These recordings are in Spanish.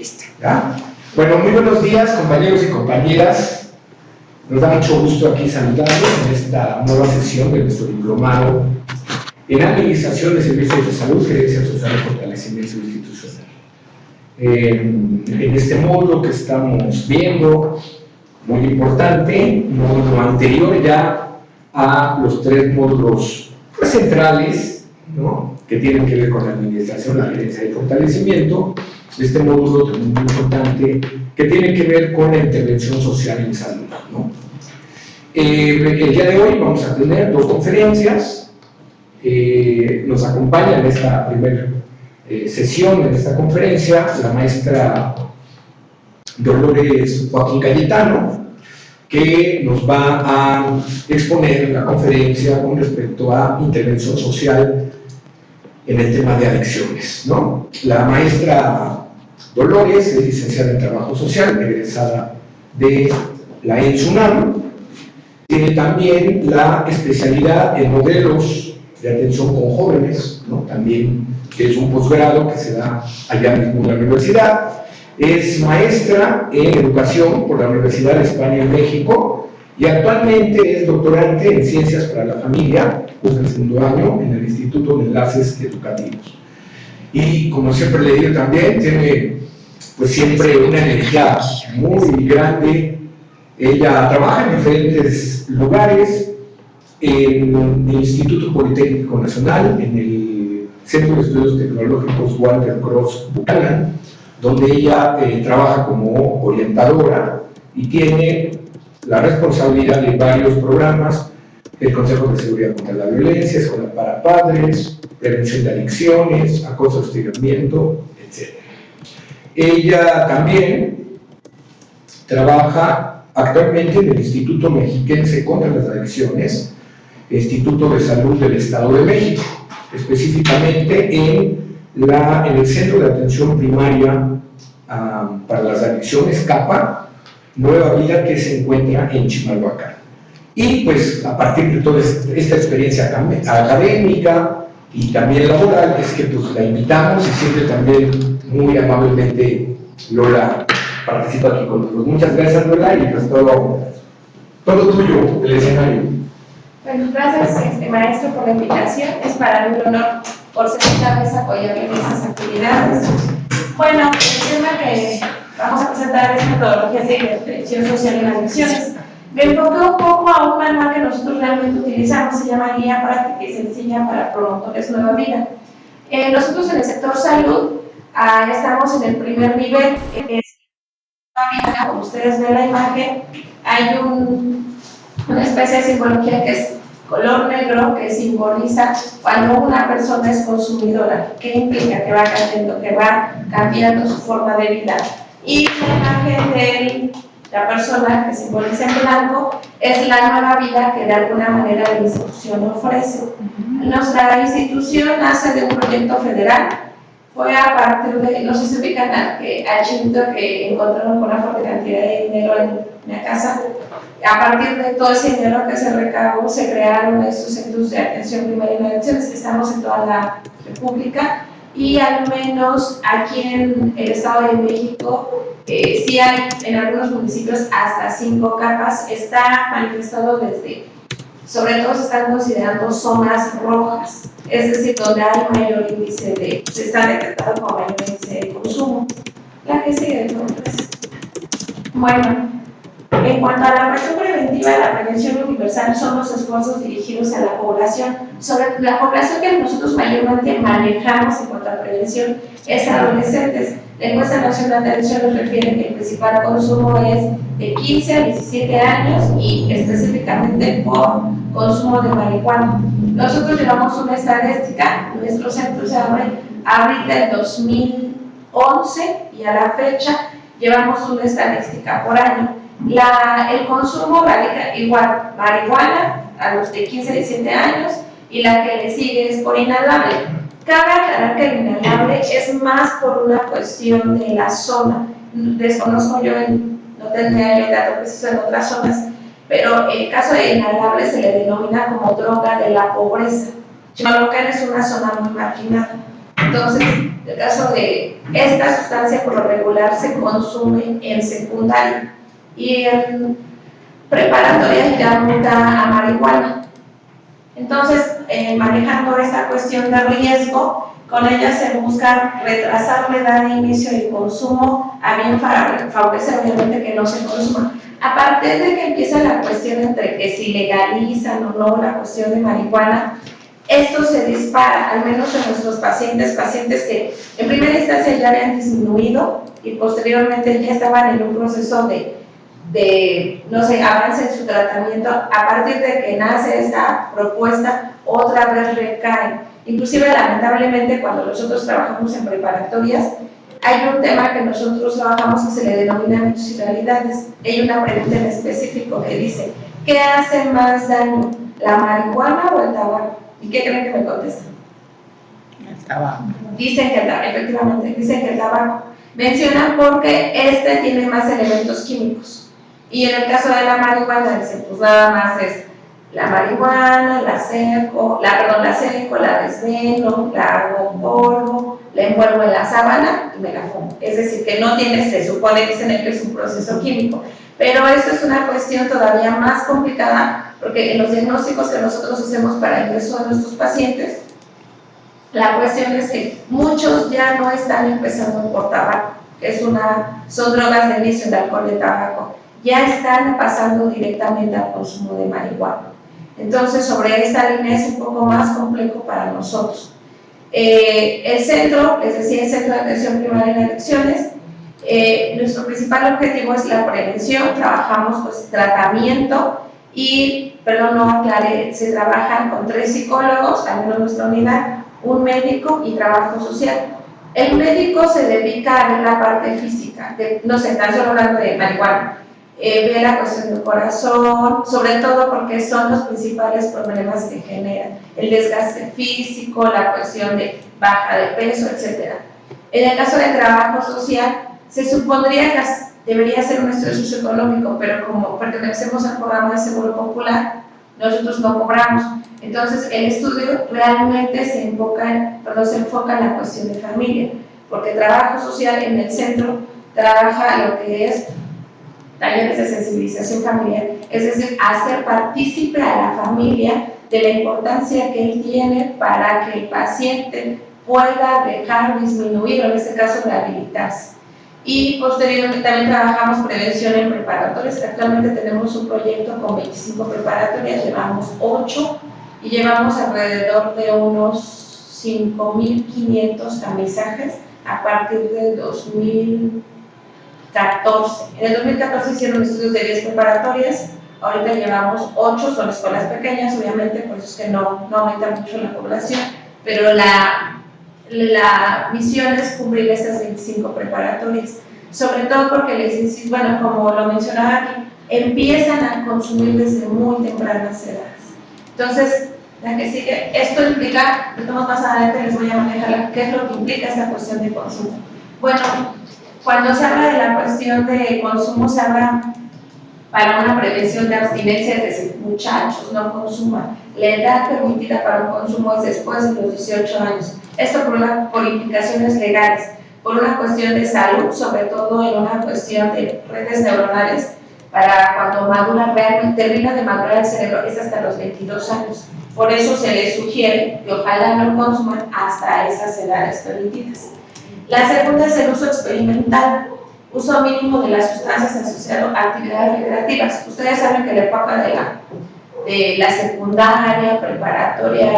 vista, ¿ya? Bueno, muy buenos días, compañeros y compañeras. Nos da mucho gusto aquí saludarlos en esta nueva sesión de nuestro diplomado en Administración de Servicios de Salud, Gerencia Social y Fortalecimiento Institucional. En este módulo que estamos viendo, muy importante, módulo anterior ya a los tres módulos centrales, ¿no?, que tienen que ver con la administración, la gerencia y el fortalecimiento. Este módulo también muy importante que tiene que ver con la intervención social en salud, ¿no? El día de hoy vamos a tener dos conferencias. Nos acompaña en esta primera sesión, en esta conferencia, la maestra Dolores Joaquín Cayetano, que nos va a exponer la conferencia con respecto a intervención social en el tema de adicciones, ¿no? La maestra Dolores es licenciada en Trabajo Social, egresada de la ENSUNAM, tiene también la especialidad en modelos de atención con jóvenes, ¿no?, también que es un posgrado que se da allá mismo en la universidad. Es maestra en educación por la Universidad de España en México y actualmente es doctorante en Ciencias para la Familia, cursa el segundo año en el Instituto de Enlaces Educativos. Y como siempre le digo también, tiene pues siempre una energía muy grande. Ella trabaja en diferentes lugares, en el Instituto Politécnico Nacional, en el Centro de Estudios Tecnológicos Walter Cross Buchanan, donde ella trabaja como orientadora y tiene la responsabilidad de varios programas: el Consejo de Seguridad contra la Violencia, Escuela para Padres, Prevención de Adicciones, Acoso, Hostigamiento, etc. Ella también trabaja actualmente en el Instituto Mexiquense contra las Adicciones, Instituto de Salud del Estado de México, específicamente en el Centro de Atención Primaria para las Adicciones, CAPA, Nueva Vida, que se encuentra en Chimalhuacán. Y pues a partir de toda esta experiencia académica y también laboral es que pues la invitamos y siempre también muy amablemente Lola participa aquí con nosotros. Muchas gracias, Lola, y pues todo tuyo, el escenario. Bueno, gracias, maestro, por la invitación. Es para mí un honor por segunda vez apoyarle en estas actividades. Bueno, el tema que vamos a presentar es metodologías de intervención social en adicciones. Me enfoqué un poco a un manual que nosotros realmente utilizamos, se llama Guía Práctica y Sencilla para Promotores Nueva Vida. Nosotros en el sector salud estamos en el primer nivel, que es Nueva Vida. Como ustedes ven la imagen, hay una especie de simbología que es color negro, que simboliza cuando una persona es consumidora. ¿Qué implica? Que va cambiando su forma de vida. Y la imagen de la persona, que simboliza en blanco, es la nueva vida que de alguna manera la institución ofrece. Nuestra institución nace de un proyecto federal. Fue a partir de, no sé si ubican al chinito que encontraron con una fuerte cantidad de dinero en la casa. A partir de todo ese dinero que se recabó, se crearon estos centros de atención primaria en adicciones. Estamos en toda la República y al menos aquí en el Estado de México sí hay en algunos municipios hasta 5 capas. Está manifestado sobre todo se están considerando zonas rojas, es decir, donde hay mayor índice se está detectado como mayor índice de consumo. La que sigue, entonces. Bueno, en cuanto a la prevención preventiva, la prevención universal son los esfuerzos dirigidos a la población. Sobre la población que nosotros mayormente manejamos en cuanto a prevención es adolescentes. La encuesta nacional de adicciones refiere que el principal consumo es de 15 a 17 años y específicamente por consumo de marihuana. Nosotros llevamos una estadística, nuestro centro se abre ahorita en 2011 y a la fecha llevamos una estadística por año. El consumo radica igual, marihuana a los de 15 a 17 años y la que le sigue es por inhalable. Cabe aclarar que el inhalable es más por una cuestión de la zona. Desconozco yo, no tendría el dato preciso en otras zonas, pero el caso de inhalable se le denomina como droga de la pobreza. Chimalhuacán es una zona muy marginada. Entonces, el caso de esta sustancia por lo regular se consume en secundaria y en preparatoria ya muta a marihuana. Entonces, manejando esta cuestión de riesgo, con ella se busca retrasar la edad de inicio y consumo, a bien favorecer obviamente que no se consuma. A partir de que empieza la cuestión entre que si legalizan o no la cuestión de marihuana, esto se dispara, al menos en nuestros pacientes que en primera instancia ya habían disminuido y posteriormente ya estaban en un proceso de no sé, avance en su tratamiento. A partir de que nace esta propuesta, otra vez recae. Inclusive, lamentablemente, cuando nosotros trabajamos en preparatorias, hay un tema que nosotros trabajamos que se le denomina mitos y realidades. Hay una pregunta en específico que dice, ¿qué hace más daño, la marihuana o el tabaco? ¿Y qué creen que me contestan? El tabaco. Dicen que el tabaco, efectivamente, dicen que el tabaco. Mencionan porque este tiene más elementos químicos. Y en el caso de la marihuana, dicen, pues nada más es la marihuana, la seco, la desveno, la hago polvo, la envuelvo en la sábana y me la fumo. Es decir, que no tiene, se supone, dicen que es un proceso químico. Pero esto es una cuestión todavía más complicada, porque en los diagnósticos que nosotros hacemos para ingreso a nuestros pacientes, la cuestión es que muchos ya no están empezando por tabaco, que son drogas de inicio de alcohol y tabaco, ya están pasando directamente al consumo de marihuana. Entonces, sobre esta línea es un poco más complejo para nosotros. El centro, les decía, el Centro de Atención Primaria en Adicciones, nuestro principal objetivo es la prevención, trabajamos pues tratamiento y, perdón, no aclaré, se trabajan con 3 psicólogos, al menos nuestra unidad, un médico y trabajo social. El médico se dedica a ver la parte física, no sé, están solo hablando de marihuana, ve la cuestión del corazón, sobre todo porque son los principales problemas que generan, el desgaste físico, la cuestión de baja de peso, etc. En el caso del trabajo social, se supondría que debería ser un estudio socioeconómico, pero como pertenecemos al programa de Seguro Popular, nosotros no cobramos. Entonces, el estudio realmente se enfoca en la cuestión de familia, porque el trabajo social en el centro trabaja lo que es talleres de sensibilización familiar, es decir, hacer partícipe a la familia de la importancia que él tiene para que el paciente pueda dejar disminuir, o en este caso rehabilitarse. Y posteriormente también trabajamos prevención en preparatorias. Actualmente tenemos un proyecto con 25 preparatorias, llevamos 8 y llevamos alrededor de unos 5.500 tamizajes a partir del 2014. En el 2014 hicieron estudios de 10 preparatorias, ahorita llevamos 8, son escuelas pequeñas, obviamente, por eso es que no aumenta mucho la población, pero la misión es cubrir estas 25 preparatorias, sobre todo porque les insisto, bueno, como lo mencionaba aquí, empiezan a consumir desde muy tempranas edades. Entonces, la que sigue, esto implica, más adelante les voy a manejar qué es lo que implica esta cuestión de consumo. Bueno, cuando se habla de la cuestión de consumo, se habla para una prevención de abstinencia, es decir, muchachos, no consuman. La edad permitida para un consumo es después de los 18 años. Esto por implicaciones legales, por una cuestión de salud, sobre todo en una cuestión de redes neuronales, para cuando madura realmente, termina de madurar el cerebro, es hasta los 22 años. Por eso se les sugiere que ojalá no consuman hasta esas edades permitidas. La segunda es el uso experimental, uso mínimo de las sustancias asociado a actividades recreativas. Ustedes saben que la época de la secundaria, preparatoria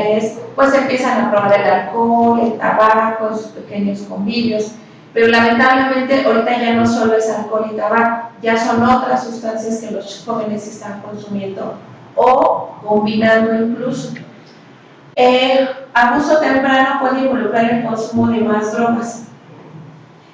pues empiezan a probar el alcohol, el tabaco, sus pequeños convivios, pero lamentablemente ahorita ya no solo es alcohol y tabaco, ya son otras sustancias que los jóvenes están consumiendo o combinando incluso. Abuso temprano puede involucrar el consumo de más drogas.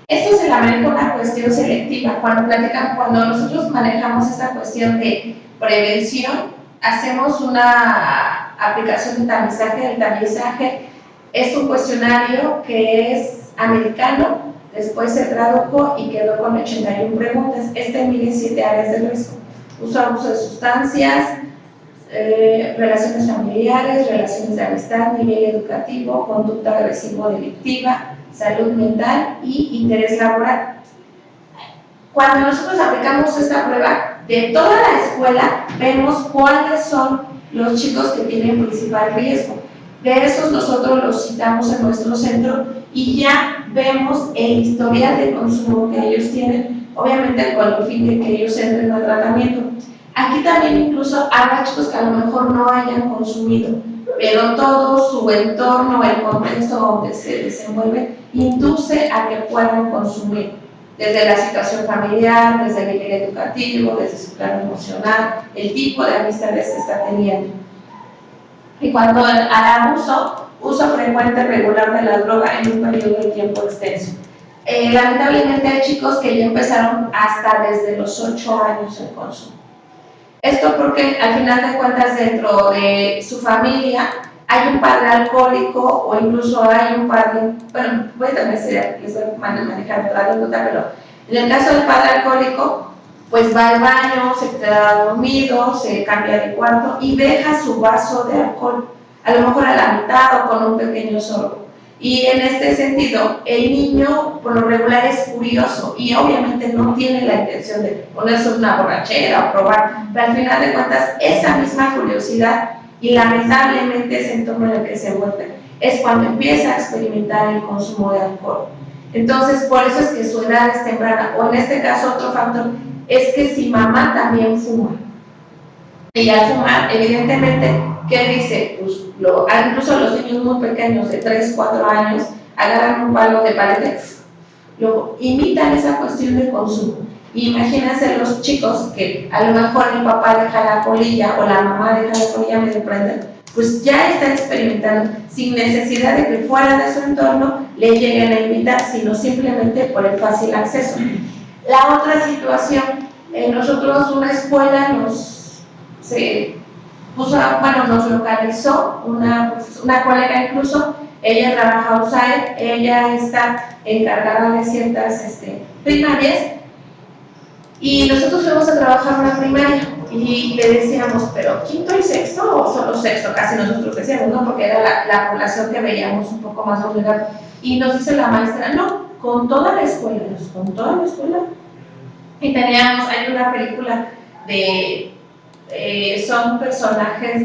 Esto se la maneja una cuestión selectiva. Cuando nosotros manejamos esta cuestión de prevención, hacemos una aplicación de tamizaje. El tamizaje es un cuestionario que es americano, después se tradujo y quedó con 81 preguntas. Mide 7 áreas de riesgo: uso, abuso de sustancias, relaciones familiares, relaciones de amistad, nivel educativo, conducta agresivo-delictiva, salud mental y interés laboral. Cuando nosotros aplicamos esta prueba, de toda la escuela vemos cuáles son los chicos que tienen principal riesgo. De esos nosotros los citamos en nuestro centro y ya vemos el historial de consumo que ellos tienen, obviamente con el fin de que ellos entren al tratamiento. Aquí también incluso habrá chicos que a lo mejor no hayan consumido, pero todo su entorno, el contexto donde se desenvuelve, induce a que puedan consumir, desde la situación familiar, desde el nivel educativo, desde su plano emocional, el tipo de amistades que está teniendo. Y cuando al uso frecuente regular de la droga en un periodo de tiempo extenso. Lamentablemente hay chicos que ya empezaron hasta desde los 8 años el consumo. Esto porque al final de cuentas dentro de su familia hay un padre alcohólico o incluso hay un padre, bueno, voy a también les voy a manejar otra anécdota, pero en el caso del padre alcohólico, pues va al baño, se queda dormido, se cambia de cuarto y deja su vaso de alcohol, a lo mejor a la mitad o con un pequeño sorbo. Y en este sentido, el niño por lo regular es curioso y obviamente no tiene la intención de ponerse una borrachera o probar, pero al final de cuentas esa misma curiosidad y lamentablemente ese entorno en el que se envuelve es cuando empieza a experimentar el consumo de alcohol. Entonces, por eso es que su edad es temprana, o en este caso otro factor es que si mamá también fuma, y al fumar, evidentemente, ¿qué dice? Pues incluso los niños muy pequeños, de 3, 4 años, agarran un palo de paletex, lo imitan esa cuestión de consumo. Imagínense los chicos que a lo mejor el papá deja la colilla o la mamá deja la colilla medio prender, pues ya están experimentando sin necesidad de que fuera de su entorno le lleguen a invitar, sino simplemente por el fácil acceso. La otra situación, nosotros una escuela nos localizó una colega incluso, ella trabaja USAID, ella está encargada de ciertas primarias y nosotros fuimos a trabajar una primaria y le decíamos, pero quinto y sexto o solo sexto, casi nosotros decíamos, ¿no? Porque era la población que veíamos un poco más vulnerable. Y nos dice la maestra, no, con toda la escuela, con toda la escuela. Y hay una película son personajes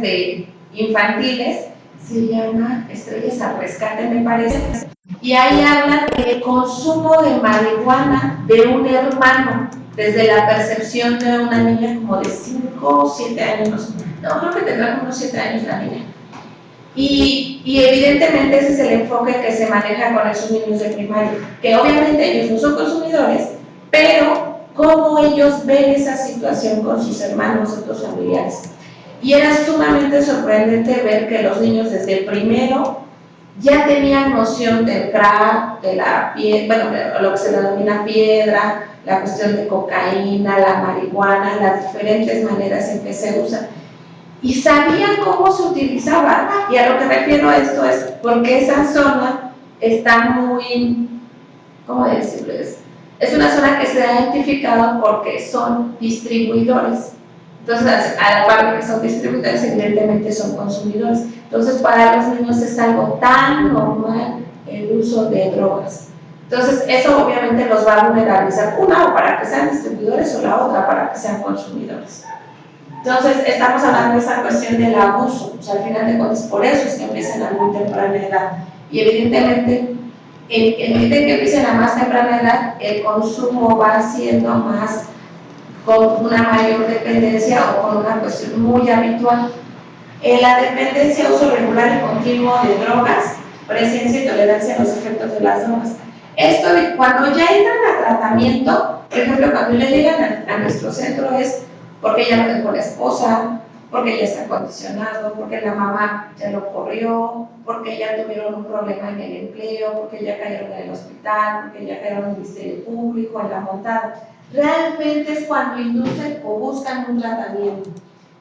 infantiles, se llama Estrellas al Rescate, me parece, y ahí hablan del consumo de marihuana de un hermano, desde la percepción de una niña como de 5 o 7 años, no, creo que tendrá unos 7 años la niña. Y evidentemente ese es el enfoque que se maneja con esos niños de primaria, que obviamente ellos no son consumidores, pero cómo ellos ven esa situación con sus hermanos, otros familiares. Y era sumamente sorprendente ver que los niños desde el primero ya tenían noción del crack, de la piedra, lo que se denomina piedra, la cuestión de cocaína, la marihuana, las diferentes maneras en que se usa. Y sabían cómo se utilizaba. Y a lo que refiero a esto es porque esa zona está muy, ¿cómo decirlo? Es una zona que se ha identificado porque son distribuidores. Entonces, a la par de que son distribuidores, evidentemente son consumidores. Entonces, para los niños es algo tan normal el uso de drogas. Entonces, eso obviamente los va a vulnerabilizar, una o para que sean distribuidores o la otra para que sean consumidores. Entonces, estamos hablando de esa cuestión del abuso, o sea, al final de cuentas, por eso es que empiezan a muy temprana edad. Y evidentemente, en medida que empiecen a más temprana edad, el consumo va siendo más con una mayor dependencia o con una cuestión muy habitual. La dependencia, uso regular y continuo de drogas, presencia y tolerancia a los efectos de las drogas. Esto, cuando ya entran a tratamiento, por ejemplo, cuando le llegan a nuestro centro es porque ya lo dejó la esposa, porque ya está condicionado, porque la mamá ya lo corrió, porque ya tuvieron un problema en el empleo, porque ya cayeron en el hospital, porque ya cayeron en el ministerio público, en la montada. Realmente es cuando inducen o buscan un tratamiento.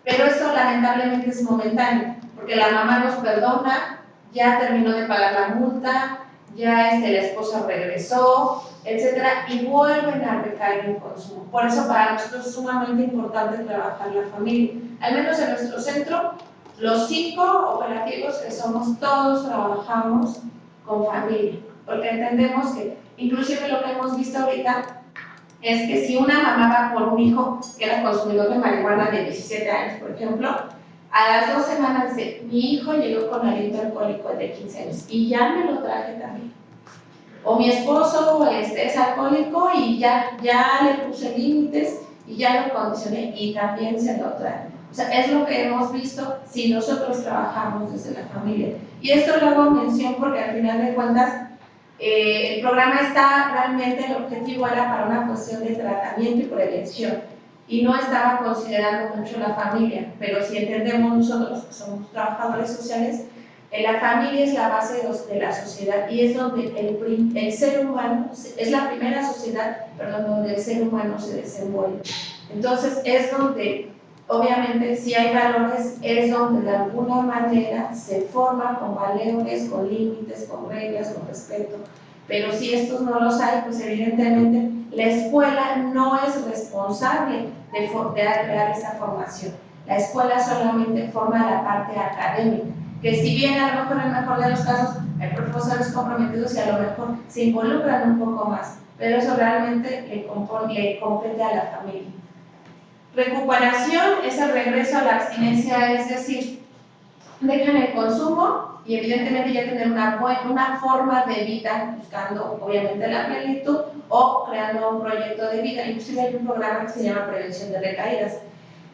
Pero eso lamentablemente es momentáneo, porque la mamá nos perdona, ya terminó de pagar la multa, ya la esposa regresó, etcétera, y vuelven a recaer en consumo. Por eso para nosotros es sumamente importante trabajar la familia, Al menos en nuestro centro, los 5 operativos que somos, todos trabajamos con familia, porque entendemos que, inclusive lo que hemos visto ahorita, es que si una mamá va por un hijo que era consumidor de marihuana de 17 años, por ejemplo, a las 2 semanas dice, mi hijo llegó con aliento alcohólico de 15 años y ya me lo traje también. O mi esposo es alcohólico y ya le puse límites y ya lo condicioné y también se lo trae. O sea, es lo que hemos visto si nosotros trabajamos desde la familia. Y esto lo hago mención porque al final de cuentas el programa está realmente, el objetivo era para una cuestión de tratamiento y prevención y no estaba considerando mucho la familia, pero si entendemos nosotros que somos trabajadores sociales, la familia es la base de la sociedad y es donde el ser humano, es la primera sociedad, donde el ser humano se desenvuelve. Entonces es donde, obviamente, si hay valores, es donde de alguna manera se forma con valores, con límites, con reglas, con respeto. Pero si estos no los hay, pues evidentemente la escuela no es responsable de crear esa formación. La escuela solamente forma la parte académica, que si bien a lo mejor en el mejor de los casos hay profesores comprometidos y a lo mejor se involucran un poco más, pero eso realmente le compete a la familia. Recuperación es el regreso a la abstinencia, es decir, dejan el consumo y evidentemente ya tener una forma de vida, buscando obviamente la plenitud o creando un proyecto de vida. Inclusive hay un programa que se llama Prevención de Recaídas.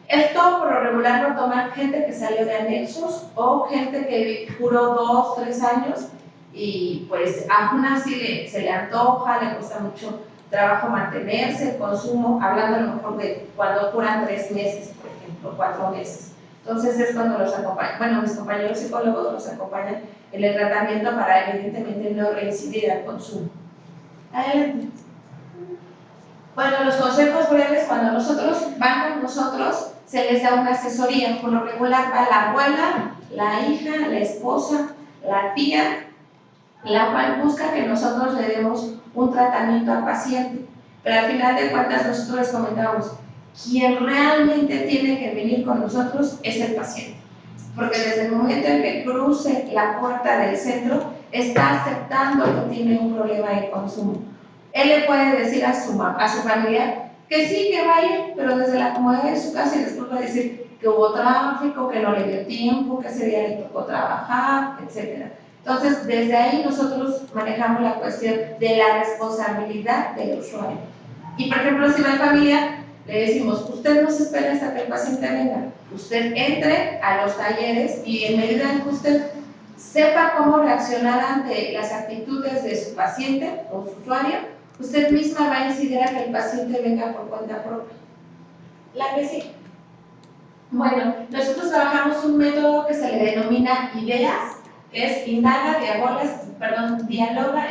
Esto por lo regular lo toman gente que salió de anexos o gente que curó 2, 3 años y pues aún así se le antoja, le cuesta mucho trabajo mantenerse, el consumo, hablando a lo mejor de cuando curan 3 meses, por ejemplo, 4 meses. Entonces es cuando los acompañan, bueno, mis compañeros psicólogos los acompañan en el tratamiento para evidentemente no reincidir al consumo. Adelante. Bueno, los consejos breves, cuando nosotros van con nosotros, se les da una asesoría. Por lo regular va la abuela, la hija, la esposa, la tía, la cual busca que nosotros le demos un tratamiento al paciente. Pero al final de cuentas nosotros les comentamos, quien realmente tiene que venir con nosotros es el paciente. Porque desde el momento en que cruce la puerta del centro, está aceptando que tiene un problema de consumo. Él le puede decir a su familiar que sí, que va a ir, pero desde la comodidad de su casa, y después va a decir que hubo tráfico, que no le dio tiempo, que ese día le tocó trabajar, etc. Entonces, desde ahí nosotros manejamos la cuestión de la responsabilidad del usuario. Y por ejemplo, si va en familia, le decimos, usted no se espere hasta que el paciente venga, usted entre a los talleres y en medida en que usted sepa cómo reaccionar ante las actitudes de su paciente o su usuario, usted misma va a incidir a que el paciente venga por cuenta propia. La que sí. Bueno, nosotros trabajamos un método que se le denomina IDEAS, que es indaga, dialoga,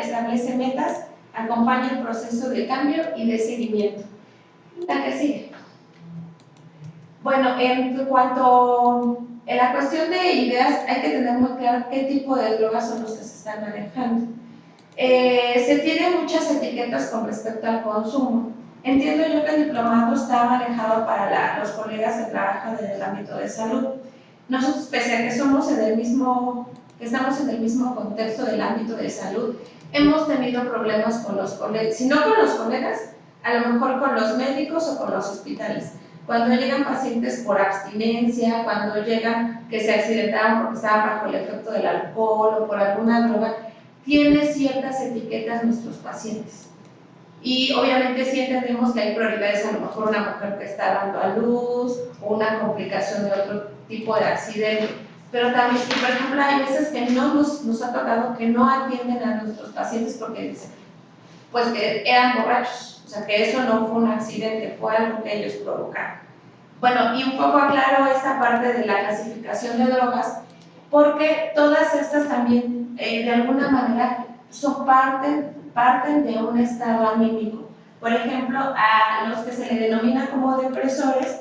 establece metas, acompaña el proceso de cambio y de seguimiento. La que sigue. Bueno, en cuanto a la cuestión de ideas, hay que tener muy claro qué tipo de drogas son los que se están manejando. Se tienen muchas etiquetas con respecto al consumo. Entiendo yo que el diplomado está manejado para los colegas que trabajan en el ámbito de salud. Nosotros, pese a que estamos en el mismo contexto del ámbito de salud, hemos tenido problemas con los colegas, si no con los colegas, a lo mejor con los médicos o con los hospitales. Cuando llegan pacientes por abstinencia, cuando llegan que se accidentaron porque estaban bajo el efecto del alcohol o por alguna droga, tiene ciertas etiquetas nuestros pacientes. Y obviamente sí entendemos que hay prioridades, a lo mejor una mujer que está dando a luz o una complicación de otro tipo de accidente. Pero también, por ejemplo, hay veces que no nos ha tocado que no atienden a nuestros pacientes porque dicen, pues que eran borrachos, o sea que eso no fue un accidente, fue algo que ellos provocaron. Bueno, y un poco aclaro esta parte de la clasificación de drogas, porque todas estas también, de alguna manera, son parten de un estado anímico. Por ejemplo, a los que se le denomina como depresores,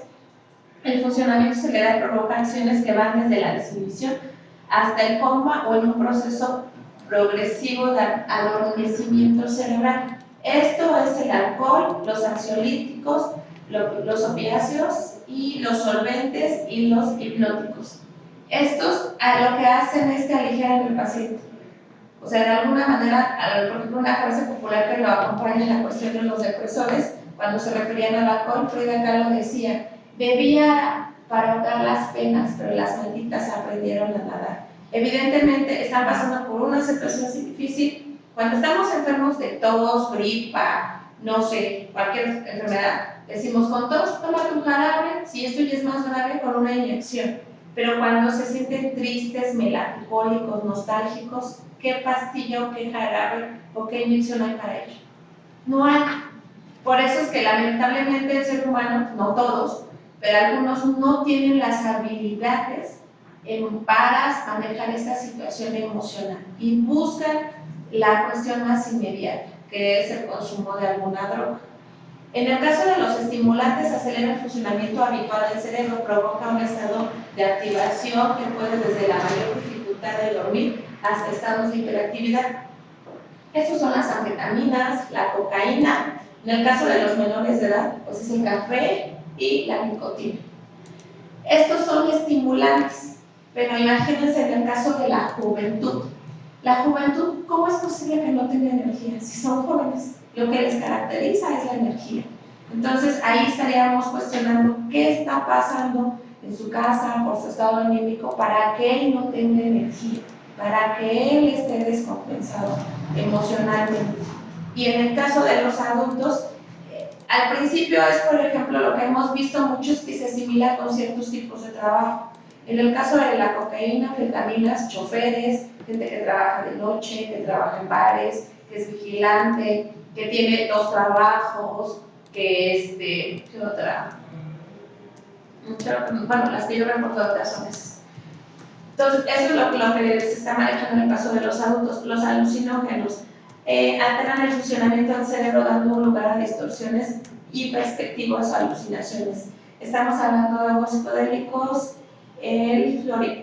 el funcionamiento cerebral provoca acciones que van desde la desinhibición hasta el coma o en un proceso progresivo de adormecimiento cerebral. Esto es el alcohol, los ansiolíticos, los opiáceos y los solventes y los hipnóticos. Estos lo que hacen es que aligeran al paciente. O sea, de alguna manera, por ejemplo, una frase popular que lo acompaña en la cuestión de los depresores, cuando se referían al alcohol, Frida Kahlo decía, bebía para ahogar las penas, pero las malditas aprendieron a nadar. Evidentemente, están pasando por una situación así difícil. Cuando estamos enfermos de tos, gripa, no sé, cualquier enfermedad, decimos con tos, tómate un jarabe, si esto ya es más grave, con una inyección. Pero cuando se sienten tristes, melancólicos, nostálgicos, ¿qué pastilla o qué jarabe o qué inyección hay para ello? No hay. Por eso es que lamentablemente el ser humano, no todos, pero algunos no tienen las habilidades para manejar esta situación emocional y buscan la cuestión más inmediata, que es el consumo de alguna droga. En el caso de los estimulantes, acelera el funcionamiento habitual del cerebro, provoca un estado de activación que puede desde la mayor dificultad de dormir hasta estados de hiperactividad. Estos son las anfetaminas, la cocaína, en el caso de los menores de edad, pues es el café y la nicotina. Estos son estimulantes, pero imagínense en el caso de la juventud. La juventud, ¿cómo es posible que no tenga energía? Si son jóvenes, lo que les caracteriza es la energía. Entonces ahí estaríamos cuestionando qué está pasando en su casa, por su estado anímico, para que él no tenga energía, para que él esté descompensado emocionalmente. Y en el caso de los adultos, al principio es, por ejemplo, lo que hemos visto mucho es que se asimila con ciertos tipos de trabajo. En el caso de la cocaína, anfetaminas, choferes, gente que trabaja de noche, que trabaja en bares, que es vigilante, que tiene 2 trabajos, que ¿qué otra? Bueno, las que yo reporto de otras son esas. Entonces, eso es lo que se está manejando en el caso de los adultos. Los alucinógenos alteran el funcionamiento del cerebro, dando lugar a distorsiones y perspectivas o alucinaciones. Estamos hablando de hongos psicodélicos,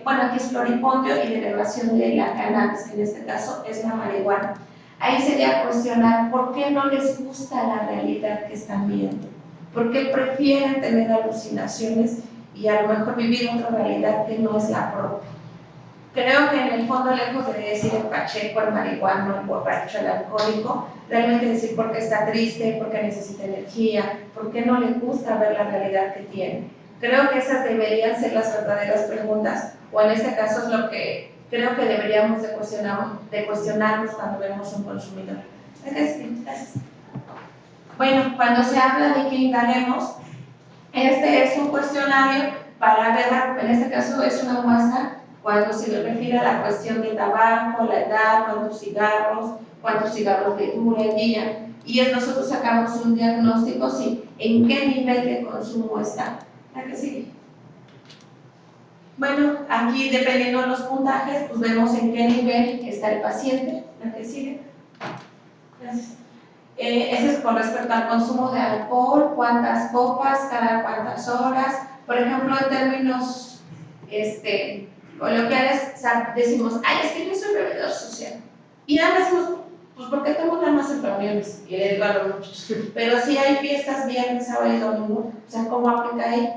bueno, aquí es floripondio y derivación de la cannabis, que en este caso es la marihuana. Ahí sería cuestionar por qué no les gusta la realidad que están viendo, por qué prefieren tener alucinaciones y a lo mejor vivir otra realidad que no es la propia. Creo que en el fondo, lejos de decir el pacheco, el marihuano, el borracho, el alcohólico, realmente decir por qué está triste, por qué necesita energía, por qué no le gusta ver la realidad que tiene. Creo que esas deberían ser las verdaderas preguntas, o en este caso es lo que creo que deberíamos de cuestionarnos cuando vemos un consumidor. Gracias. Bueno, cuando se habla de que indaguemos, este es un cuestionario para ver, en este caso es una muestra cuando se refiere a la cuestión de tabaco, la edad, cuántos cigarros le dura el día, y nosotros sacamos un diagnóstico, sí, en qué nivel de consumo está. ¿La que sigue? Bueno, aquí dependiendo de los puntajes, pues vemos en qué nivel está el paciente. ¿La que sigue? Gracias. Ese es con respecto al consumo de alcohol, cuántas copas, cada cuántas horas. Por ejemplo, en términos coloquiales decimos, ay, es que yo soy bebedor social. Y nada más decimos, pues ¿por qué tengo nada más en reuniones? Y le digo a los muchachos, pero si hay fiestas viernes, sábado y domingo, o sea, ¿cómo aplica ahí?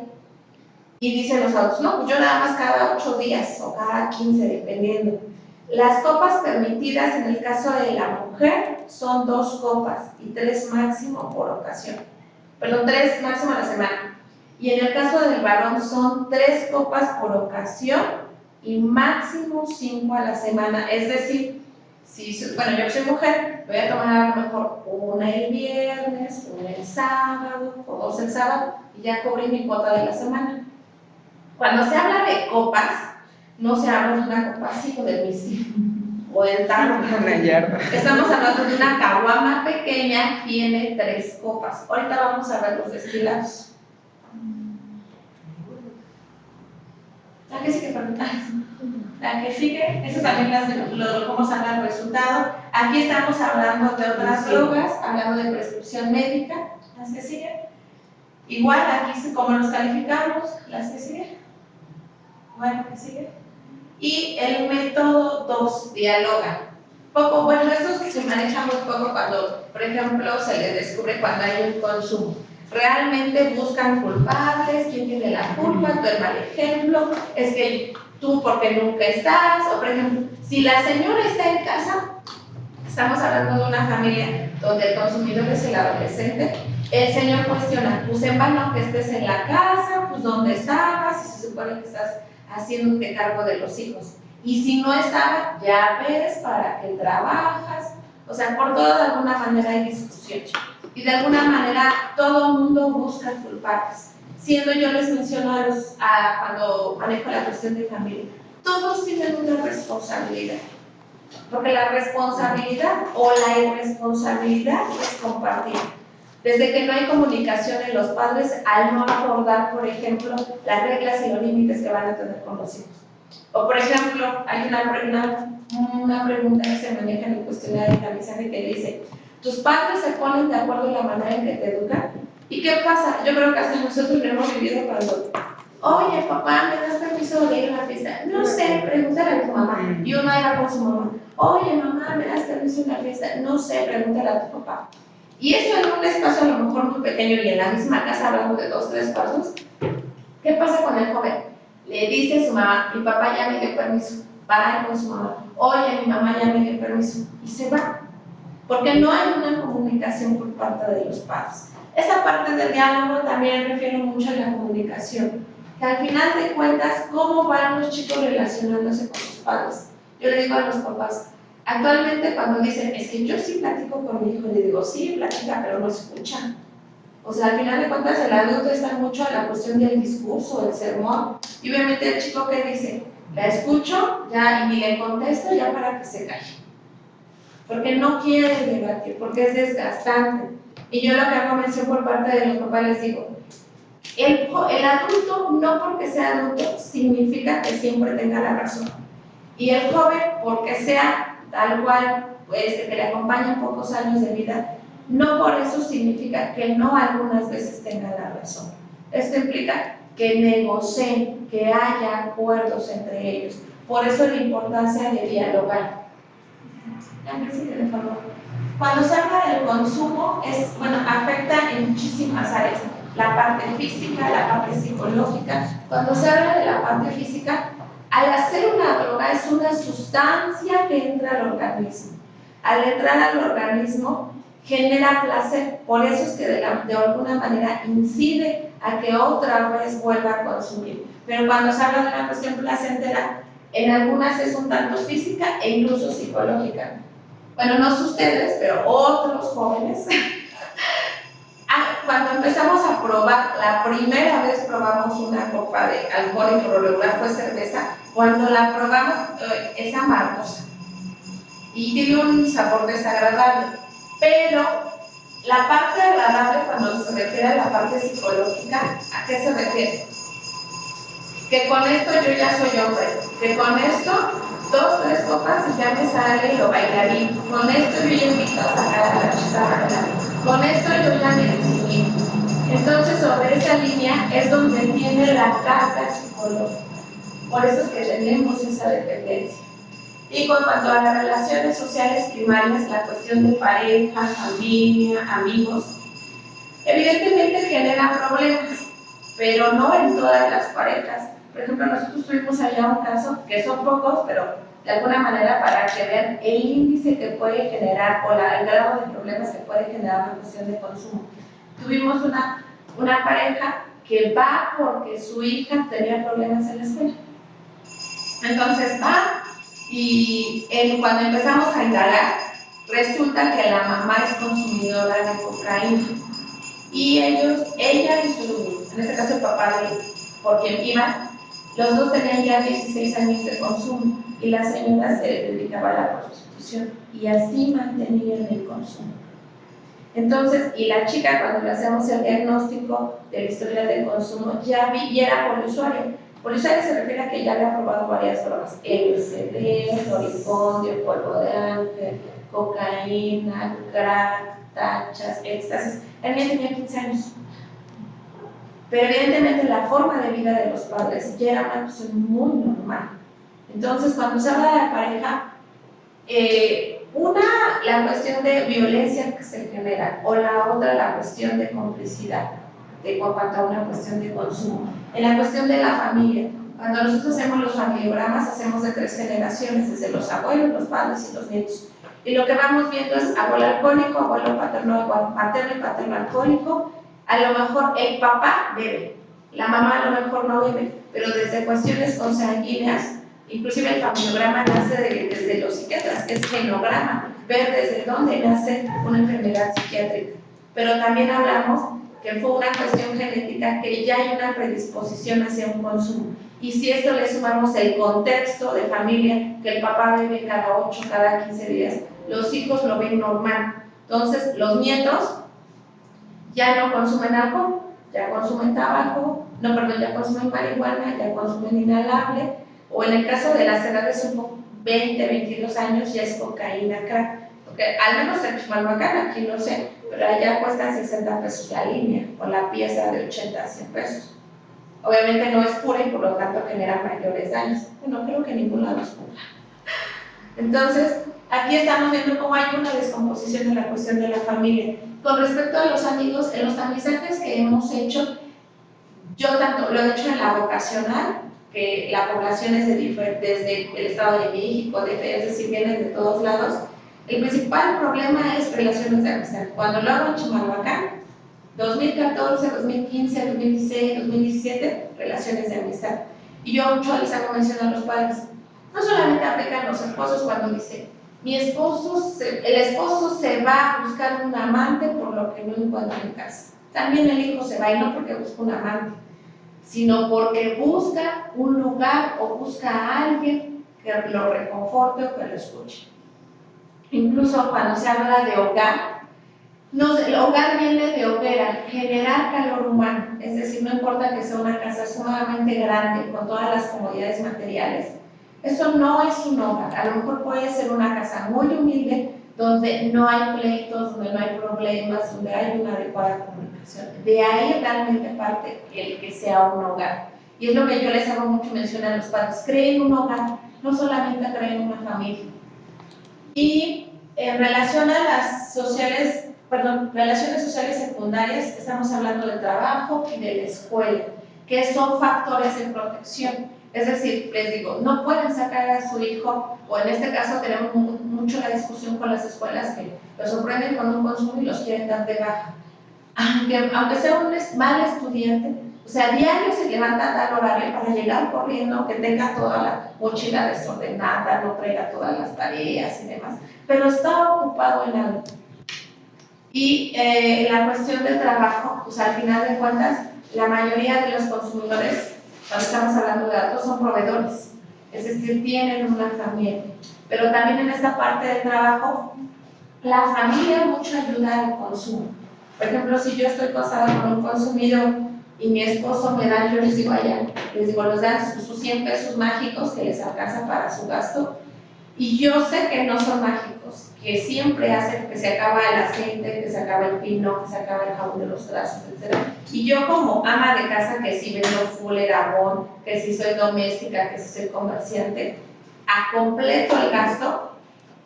Y dicen los adultos, no, pues yo nada más cada 8 días o cada 15, dependiendo. Las copas permitidas en el caso de la mujer son 2 copas y 3 máximo por ocasión. Perdón, 3 máximo a la semana. Y en el caso del varón son 3 copas por ocasión y máximo 5 a la semana. Es decir, bueno, yo soy mujer, voy a tomar a lo mejor una el viernes, una el sábado, o 2 el sábado, y ya cubrí mi cuota de la semana. Cuando se habla de copas, no se habla de una copa así o del whisky o del tarro. Estamos hablando de una caguama pequeña, tiene 3 copas. Ahorita vamos a ver los destilados. La que sigue, perdón. La que sigue, eso también cómo sale el resultado. Aquí estamos hablando de otras drogas, hablando de prescripción médica. Las que siguen. Igual, aquí cómo los calificamos. Las que siguen. Bueno, ¿qué sigue? Y el método 2, dialoga. Bueno, esto es que se maneja muy poco cuando, por ejemplo, se le descubre cuando hay un consumo. Realmente buscan culpables, quién tiene la culpa, tú el mal ejemplo, es que tú porque nunca estás, o por ejemplo, si la señora está en casa, estamos hablando de una familia donde el consumidor es el adolescente, el señor cuestiona, pues en vano que estés en la casa, pues dónde estabas, si se supone que estás haciéndote cargo de los hijos. Y si no estaba, ya ves para qué trabajas. O sea, por todo de alguna manera hay discusión. Y de alguna manera todo el mundo busca culpables. Siendo yo les menciono cuando manejo la cuestión de familia, todos tienen una responsabilidad. Porque la responsabilidad o la irresponsabilidad es compartida. Desde que no hay comunicación en los padres al no acordar, por ejemplo, las reglas y los límites que van a tener con los hijos. O por ejemplo, hay una pregunta que se maneja en el cuestionario de aprendizaje que dice, ¿tus padres se ponen de acuerdo en la manera en que te educan? ¿Y qué pasa? Yo creo que hasta nosotros lo hemos vivido cuando, oye papá, ¿me das permiso de ir a la fiesta? No sé, pregúntale a tu mamá. Y uno iba con su mamá, oye mamá, ¿me das permiso de la fiesta? No sé, pregúntale a tu papá. Y eso en un espacio a lo mejor muy pequeño y en la misma casa hablando de 2, 3 pasos. ¿Qué pasa con el joven? Le dice a su mamá, mi papá ya me dio permiso, va con su mamá, oye, mi mamá ya me dio permiso, y se va. Porque no hay una comunicación por parte de los padres. Esa parte del diálogo también refiere mucho a la comunicación, que al final de cuentas, ¿cómo van los chicos relacionándose con sus padres? Yo le digo a los papás, actualmente cuando dicen, es que yo sí platico con mi hijo, le digo, sí, platica, pero no escucha. O sea, al final de cuentas el adulto está mucho a la cuestión del discurso, del sermón, y obviamente el chico que dice, la escucho ya y ni le contesto ya para que se calle. Porque no quiere debatir, porque es desgastante. Y yo lo que hago mención por parte de los papás les digo, el adulto no porque sea adulto significa que siempre tenga la razón. Y el joven porque sea tal cual, pues que le acompañen pocos años de vida, no por eso significa que no algunas veces tenga la razón. Esto implica que negocien, que haya acuerdos entre ellos. Por eso la importancia de dialogar. Cuando se habla del consumo, afecta en muchísimas áreas. La parte física, la parte psicológica. Cuando se habla de la parte física, al hacer una droga es una sustancia que entra al organismo. Al entrar al organismo genera placer, por eso es que de alguna manera incide a que otra vez vuelva a consumir. Pero cuando se habla de una cuestión placentera, en algunas es un tanto física e incluso psicológica. Bueno, no sé ustedes, pero otros jóvenes, cuando empezamos a probar, la primera vez probamos una copa de alcohol y por lo regular fue cerveza, cuando la probamos es amargosa y tiene un sabor desagradable, pero la parte agradable cuando se refiere a la parte psicológica, ¿a qué se refiere? Que con esto yo ya soy hombre, que con esto 2, 3 copas y ya me sale lo bailarín, con esto yo ya invito a sacar a la chica a bailar, con esto yo ya me exhibí. Entonces sobre esa línea es donde tiene la carga psicológica, por eso es que tenemos esa dependencia. Y con cuanto a las relaciones sociales primarias, la cuestión de pareja, familia, amigos, evidentemente genera problemas, pero no en todas las parejas. Por ejemplo, nosotros tuvimos allá un caso, que son pocos, pero de alguna manera para que vean el índice que puede generar o el grado de problemas que puede generar la cuestión de consumo. Tuvimos una pareja que va porque su hija tenía problemas en la escuela. Entonces va y cuando empezamos a indagar, resulta que la mamá es consumidora de cocaína. Y ella y en este caso el papá por quien iba, los dos tenían ya 16 años de consumo y la señora se dedicaba a la prostitución y así mantenían el consumo. Entonces, y la chica cuando le hacemos el diagnóstico de la historia de consumo y era poliusuaria. Poliusuaria se refiere a que ya había probado varias drogas, LSD, floripondio, polvo de ángel, cocaína, crack, tachas, éxtasis. El niño tenía 15 años. Pero evidentemente la forma de vida de los padres ya era una cuestión muy normal. Entonces, cuando se habla de la pareja, Una, la cuestión de violencia que se genera, o la otra, la cuestión de complicidad, de cuanto a una cuestión de consumo. En la cuestión de la familia, cuando nosotros hacemos los familiogramas, hacemos de 3 generaciones, desde los abuelos, los padres y los nietos. Y lo que vamos viendo es abuelo alcohólico, abuelo paterno y paterno alcohólico. A lo mejor el papá bebe, la mamá a lo mejor no bebe, pero desde cuestiones consanguíneas, inclusive el familiograma nace desde los psiquiatras, es genograma, ver desde dónde nace una enfermedad psiquiátrica. Pero también hablamos que fue una cuestión genética, que ya hay una predisposición hacia un consumo. Y si esto le sumamos el contexto de familia, que el papá bebe cada 8, cada 15 días, los hijos lo ven normal. Entonces, los nietos ya no consumen alcohol, ya consumen tabaco, ya consumen marihuana, ya consumen inhalable, o en el caso de las edades un poco 20, 22 años ya es cocaína, crack. Porque al menos en Chimalhuacán, aquí no sé, pero allá cuesta 60 pesos la línea, con la pieza de 80 a 100 pesos. Obviamente no es pura y por lo tanto genera mayores daños. Bueno, creo que en ningún lado es pura. Entonces, aquí estamos viendo cómo hay una descomposición en la cuestión de la familia. Con respecto a los amigos, en los tamizajes que hemos hecho, yo tanto lo he hecho en la vocacional, que la población es desde el Estado de México, es decir, vienen de todos lados. El principal problema es relaciones de amistad. Cuando lo hago en Chimalhuacán, 2014, 2015, 2016, 2017, relaciones de amistad. Y yo mucho les hago mención a los padres. No solamente aplican los esposos cuando dicen, el esposo se va a buscar un amante por lo que no encuentra en casa. También el hijo se va, y no porque busca un amante, sino porque busca un lugar o busca a alguien que lo reconforte o que lo escuche. Incluso cuando se habla de hogar, el hogar viene de hoguera, generar calor humano, es decir, no importa que sea una casa sumamente grande, con todas las comodidades materiales, eso no es un hogar. A lo mejor puede ser una casa muy humilde, donde no hay pleitos, donde no hay problemas, donde hay una adecuada comunicación. De ahí realmente parte el que sea un hogar. Y es lo que yo les hago mucho mención a los padres: creen un hogar, no solamente creen una familia. Y en relación a relaciones sociales secundarias, estamos hablando del trabajo y de la escuela, que son factores de protección. Es decir, les digo, no pueden sacar a su hijo, o en este caso tenemos mucho la discusión con las escuelas que los sorprenden con un consumo y los quieren dar de baja. Aunque sea un mal estudiante, o sea, diario se levanta a tal horario para llegar corriendo, que tenga toda la mochila desordenada, no traiga todas las tareas y demás, pero está ocupado en algo. Y la cuestión del trabajo, pues al final de cuentas, la mayoría de los consumidores, cuando estamos hablando de datos, son proveedores, es decir, tienen una familia. Pero también en esta parte del trabajo, la familia mucho ayuda al consumo. Por ejemplo, si yo estoy casada con un consumidor y mi esposo me da, yo les digo nos dan sus 100 pesos mágicos que les alcanza para su gasto, y yo sé que no son mágicos, que siempre hacen que se acaba el aceite, que se acaba el pino, que se acaba el jabón de los brazos, etc. Y yo, como ama de casa, que si vendo fuller, jabón, que si soy doméstica, que si soy comerciante, a completo el gasto,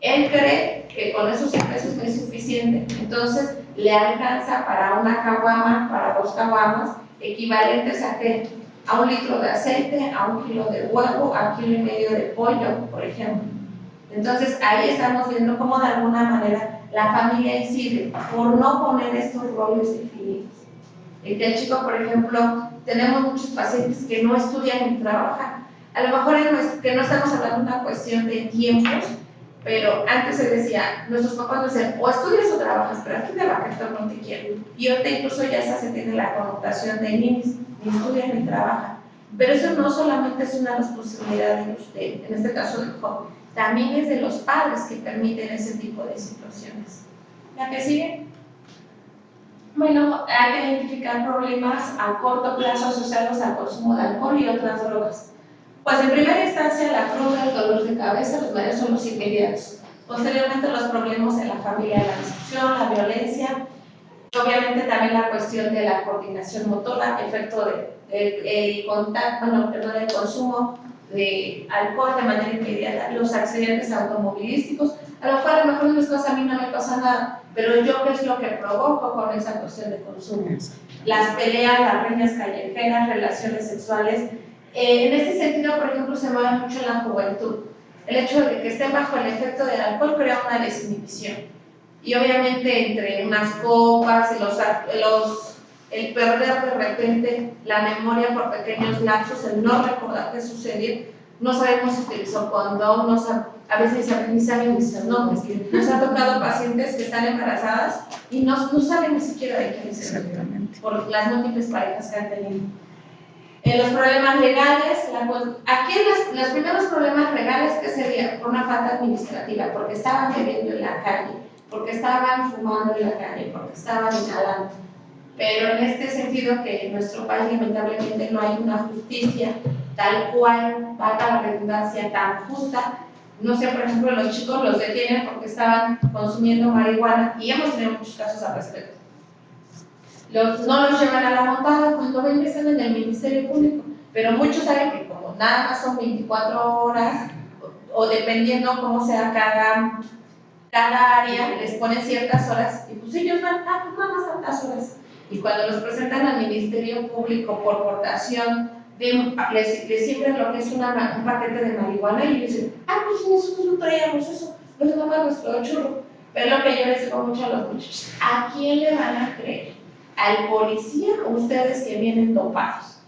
él cree que con esos 100 pesos no es suficiente. Entonces le alcanza para una caguama, para 2 caguamas, equivalentes a ¿qué? A 1 litro de aceite, a 1 kilo de huevo, a 1,5 kilos de pollo, por ejemplo. Entonces ahí estamos viendo cómo de alguna manera la familia incide por no poner estos roles definidos. El chico, por ejemplo, tenemos muchos pacientes que no estudian ni trabajan. A lo mejor es que no estamos hablando de una cuestión de tiempos, pero antes se decía, nuestros papás nos decían, o estudias o trabajas, pero aquí de vaquetón no te quieren. Y ahorita incluso ya se tiene la connotación de ni estudian ni trabajan. Pero eso no solamente es una responsabilidad de usted, en este caso del joven, también es de los padres que permiten ese tipo de situaciones. ¿La que sigue? Bueno, hay que identificar problemas a corto plazo asociados al consumo de alcohol y otras drogas. Pues en primera instancia la cruda, el dolor de cabeza, los mareos son los inmediatos. Posteriormente los problemas en la familia, la discusión, la violencia, obviamente también la cuestión de la coordinación motora, efecto del consumo de alcohol de manera inmediata, los accidentes automovilísticos, a lo mejor no les cosa, a mí no me pasa nada, pero yo qué es lo que provoco con esa cuestión de consumo. Las peleas, las riñas callejeras, relaciones sexuales. En este sentido, por ejemplo, se mueve mucho en la juventud. El hecho de que estén bajo el efecto del alcohol crea una desinhibición. Y obviamente entre unas copas y el perder de repente la memoria por pequeños lapsos, el no recordar qué sucedió, no sabemos si utilizó condón, a veces ni saben ni sus nombres. Nos ha tocado pacientes que están embarazadas y no saben ni siquiera de quién es por las múltiples parejas que han tenido. Los problemas legales, aquí los primeros problemas legales, ¿qué sería? Por una falta administrativa, porque estaban bebiendo en la calle, porque estaban fumando en la calle, porque estaban inhalando. Pero en este sentido que en nuestro país lamentablemente no hay una justicia tal cual, valga la redundancia, tan justa. No sé, por ejemplo, los chicos los detienen porque estaban consumiendo marihuana y hemos tenido muchos casos al respecto. No los llevan a la montada cuando ven que están en el Ministerio Público, pero muchos saben que como nada más son 24 horas, o dependiendo cómo sea cada área, les ponen ciertas horas, y pues ellos van, pues nada más tantas horas. Y cuando los presentan al Ministerio Público por portación, les siembran lo que es un paquete de marihuana y dicen, pues nosotros no traíamos eso, nos damos nuestro churro. Pero lo que yo les digo mucho a los muchachos, ¿a quién le van a creer? ¿Al policía o ustedes que vienen dopados?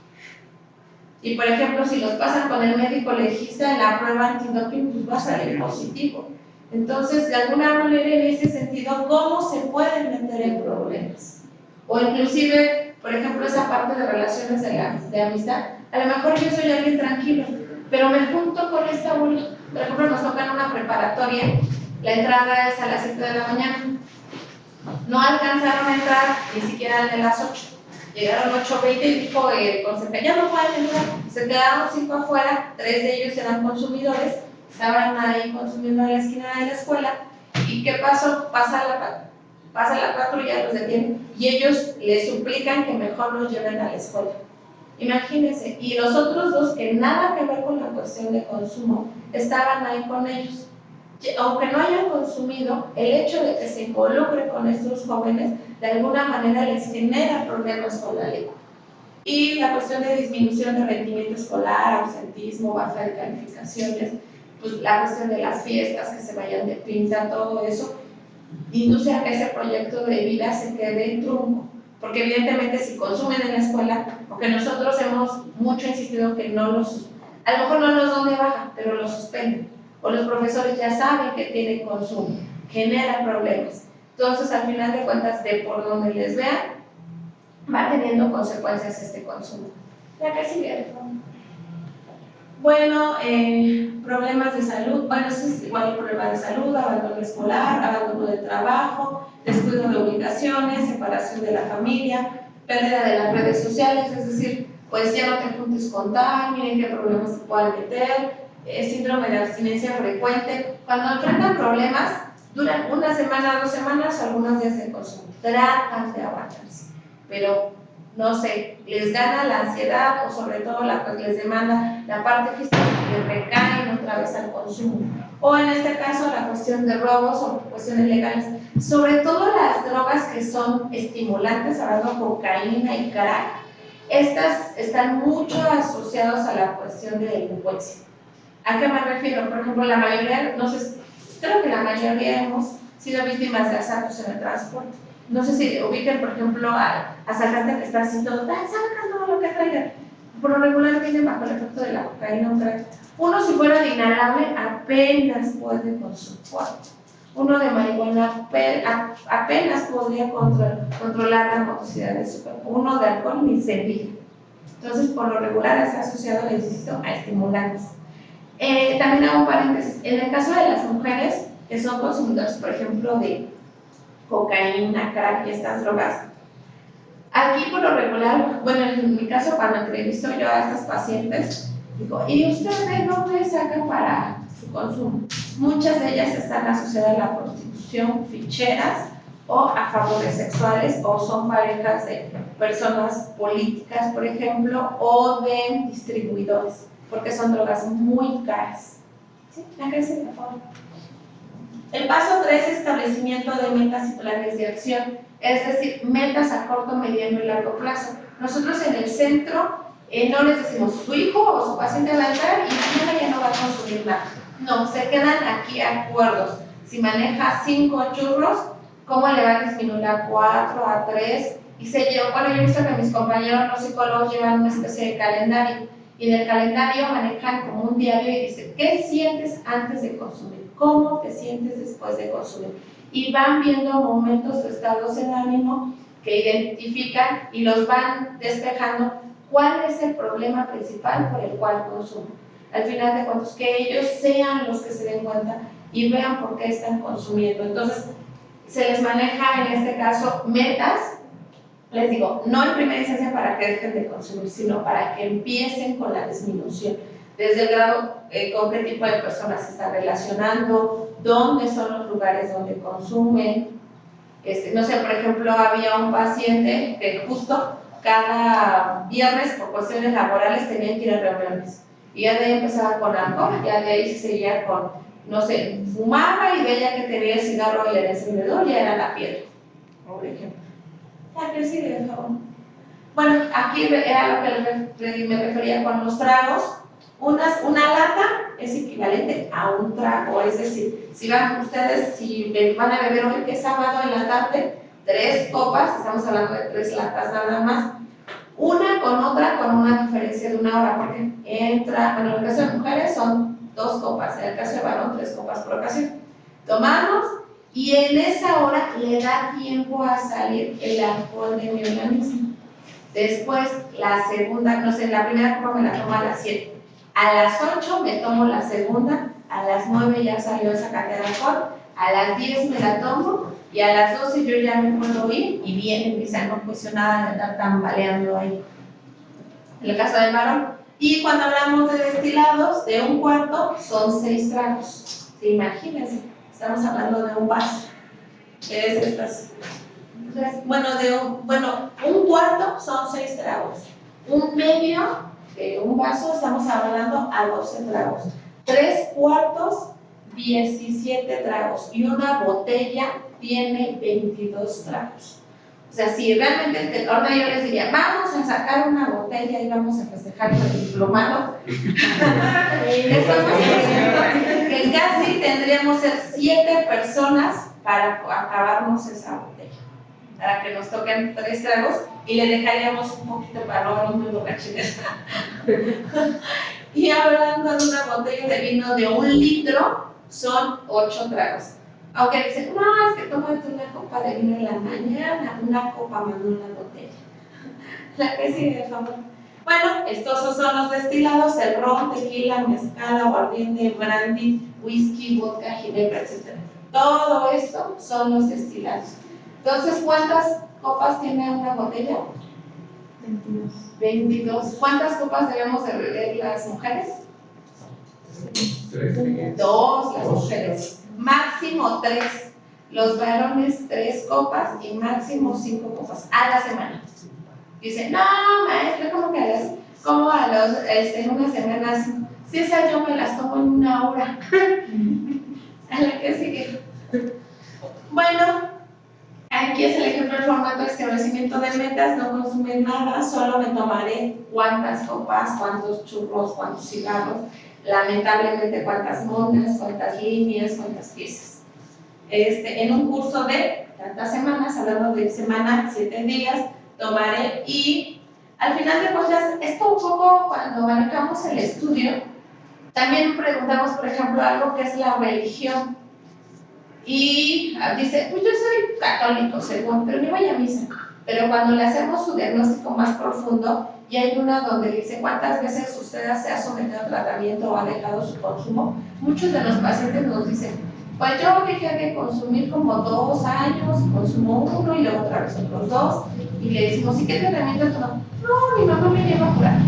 Y por ejemplo, si los pasan con el médico legista en la prueba antidoping, pues va a salir positivo. Entonces, de alguna manera, en ese sentido, ¿cómo se pueden meter en problemas? O inclusive, por ejemplo, esa parte de relaciones de amistad, a lo mejor yo soy alguien tranquilo, pero me junto con esta bola. Por ejemplo, nos toca en una preparatoria, la entrada es a las 7 de la mañana. No alcanzaron a entrar ni siquiera al de las 8. Llegaron 8:20 y dijo el consejero, ya no pueden entrar. Se quedaron 5 afuera, 3 de ellos eran consumidores, estaban ahí consumiendo en la esquina de la escuela. ¿Y qué pasó? Pasa la patrulla, los detienen y ellos les suplican que mejor los lleven a la escuela. Imagínense, y los otros dos que nada que ver con la cuestión de consumo estaban ahí con ellos. Aunque no hayan consumido, el hecho de que se involucre con estos jóvenes de alguna manera les genera problemas con la lengua. Y la cuestión de disminución de rendimiento escolar, ausentismo, baja de calificaciones, pues la cuestión de las fiestas, que se vayan de pinta, todo eso, induce a que ese proyecto de vida se quede en trunco. Porque evidentemente si consumen en la escuela, porque nosotros hemos mucho insistido que no a lo mejor no los dan de baja, pero los suspenden. O los profesores ya saben que tienen consumo, genera problemas. Entonces, al final de cuentas, de por donde les vean, va teniendo consecuencias este consumo. La que sigue, bueno, problemas de salud, bueno, eso es igual problema de salud, abandono escolar, abandono de trabajo, descuido de obligaciones, separación de la familia, pérdida de las redes sociales, es decir, pues ya no te juntes con tal, miren qué problemas se pueden meter, síndrome de abstinencia frecuente. Cuando enfrentan problemas, duran una semana, 2 semanas o algunos días de consumo. Tratan de aguantarse, pero no sé, les gana la ansiedad o sobre todo les demanda la parte física y recaen otra vez al consumo. O en este caso la cuestión de robos o cuestiones legales, sobre todo las drogas que son estimulantes, hablando de cocaína y crack, estas están mucho asociadas a la cuestión de delincuencia. ¿A qué me refiero? Por ejemplo, la mayoría, no sé, creo que la mayoría hemos sido víctimas de asaltos en el transporte. No sé si ubiquen, por ejemplo, al asaltante que está haciendo, sacas todo lo que traigan. Por lo regular vienen bajo el efecto de la cocaína o crack. Uno, si fuera de inhalable, apenas puede con su cuerpo. Uno de marihuana apenas podría controlar la motricidad de su cuerpo. Uno de alcohol ni se diga. Entonces, por lo regular está asociado, insisto, a estimulantes. También hago un paréntesis. En el caso de las mujeres que son consumidoras, por ejemplo, de cocaína, crack y estas drogas, aquí por lo regular, bueno, en mi caso cuando entrevisto yo a estas pacientes, digo, ¿y usted de dónde saca para su consumo? Muchas de ellas están asociadas a la prostitución, ficheras o a favores sexuales, o son parejas de personas políticas, por ejemplo, o de distribuidores, porque son drogas muy caras. ¿Sí? La que sigue, por favor. El paso 3 es establecimiento de metas y planes de acción, es decir, metas a corto, mediano y largo plazo. Nosotros en el centro no les decimos, su hijo o su paciente va a entrar y mañana ya no va a consumir nada. No, se quedan aquí acuerdos. Si maneja 5 churros, ¿cómo le va a disminuir a 4, a 3? Y se lleva, bueno, yo he visto que mis compañeros los psicólogos llevan una especie de calendario, y en el calendario manejan como un diario y dice, ¿qué sientes antes de consumir? ¿Cómo te sientes después de consumir? Y van viendo momentos o estados de ánimo que identifican y los van despejando cuál es el problema principal por el cual consumen. Al final de cuentas, que ellos sean los que se den cuenta y vean por qué están consumiendo. Entonces, se les maneja en este caso metas, les digo, no en primera instancia para que dejen de consumir, sino para que empiecen con la disminución. Desde el grado con qué tipo de personas se están relacionando, dónde son los lugares donde consumen. No sé, por ejemplo, había un paciente que justo cada viernes por cuestiones laborales tenían que ir a reuniones. Y ya de ahí empezaba con alcohol, ya de ahí seguía con, no sé, fumaba y veía que tenía el cigarro y el encendedor, ya era la piedra, por ejemplo. Ya que sí, de favor. Bueno, aquí era lo que me refería con los tragos. Una lata es equivalente a un trago, es decir, si van ustedes, si van a beber hoy que es sábado en la tarde, 3 copas, estamos hablando de 3 latas nada más, una con otra con una diferencia de 1 hora, porque bueno, en el caso de mujeres son 2 copas, en el caso de varón 3 copas por ocasión. Tomamos y en esa hora le da tiempo a salir el alcohol de mi organismo. Después, la segunda, no sé, la primera copa me la tomo a las 7. A las 8 me tomo la segunda, a las 9 ya salió esa cantidad de alcohol, a las 10 me la tomo y a las 12 yo ya me puedo ir y viene mi sano posicionada de andar tambaleando ahí. En el caso del varón. Y cuando hablamos de destilados, de un cuarto son 6 tragos. ¿Sí? Imagínense, estamos hablando de un vaso. Es estas. Un cuarto son 6 tragos. Un medio de un vaso estamos hablando a 12 tragos. 3 cuartos, 17 tragos. Y una botella tiene 22 tragos. O sea, si realmente, ahora yo les diría, vamos a sacar una botella y vamos a festejar con el diplomado. Estamos diciendo que casi tendríamos ser 7 personas para acabarnos esa botella. Para que nos toquen 3 tragos y le dejaríamos un poquito para no un borrachines. Y hablando de una botella de vino de 1 litro, son 8 tragos. Aunque dicen, no, es que tómate una copa de vino en la mañana, una copa más una botella. La que sigue, por favor. Bueno, estos son los destilados: el ron, tequila, mezcal, aguardiente, brandy, whisky, vodka, ginebra, etc. Todo esto son los destilados. Entonces, ¿cuántas copas tiene una botella? 22. 22. ¿Cuántas copas debemos de beber las mujeres? 2 las mujeres. Máximo 3. Los varones 3 copas y máximo 5 copas a la semana. Dicen, no, maestra, ¿cómo que en una semana? Si esas yo me las tomo en 1 hora. A la que sigue. Bueno, aquí es el ejemplo del formato de establecimiento de metas. No consumir nada, solo me tomaré cuántas copas, cuántos churros, cuántos cigarros, lamentablemente cuántas monas, cuántas líneas, cuántas piezas. En un curso de tantas semanas, hablando de semana, 7 días, tomaré, y al final de cuentas, esto un poco cuando manejamos el estudio, también preguntamos, por ejemplo, algo que es la religión. Y dice, pues yo soy católico, según, pero no voy a misa. Pero cuando le hacemos su diagnóstico más profundo, y hay una donde dice cuántas veces usted se ha sometido a tratamiento o ha dejado su consumo, muchos de los pacientes nos dicen, pues yo dejé de consumir como 2 años, consumo 1 y luego otra vez otros 2, y le decimos, ¿y qué tratamiento tomó? No, mi mamá me lleva a curar.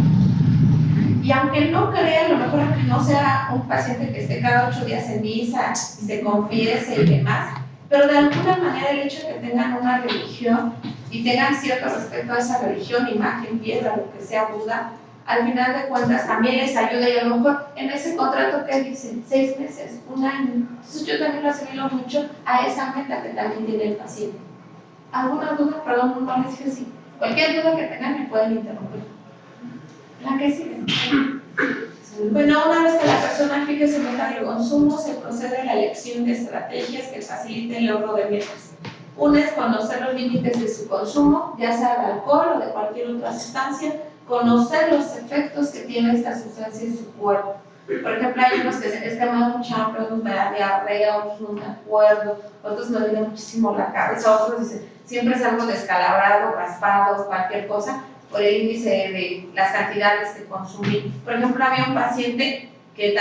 Y aunque no crea, a lo mejor aunque no sea un paciente que esté cada 8 días en misa y se confiese y demás, pero de alguna manera el hecho de que tengan una religión y tengan cierto respeto a esa religión, imagen, piedra, lo que sea, Buda, al final de cuentas también les ayuda y a lo mejor en ese contrato que dicen 6 meses, 1 año. Entonces yo también lo asimilo mucho a esa meta que también tiene el paciente. ¿Alguna duda? Perdón, no les dije así. Cualquier duda que tengan me pueden interrumpir. La que sigue. Bueno, una vez que la persona fije su meta de consumo, se procede a la elección de estrategias que faciliten el logro de metas. Una es conocer los límites de su consumo, ya sea de alcohol o de cualquier otra sustancia, conocer los efectos que tiene esta sustancia en su cuerpo. Por ejemplo, hay unos que dicen, es que me da mucha hambre, otros me da diarrea, otros no me acuerdo, otros me duele muchísimo la cabeza, otros dicen, siempre salgo descalabrado, raspado, cualquier cosa, por el índice de las cantidades que consumí. Por ejemplo, había un paciente que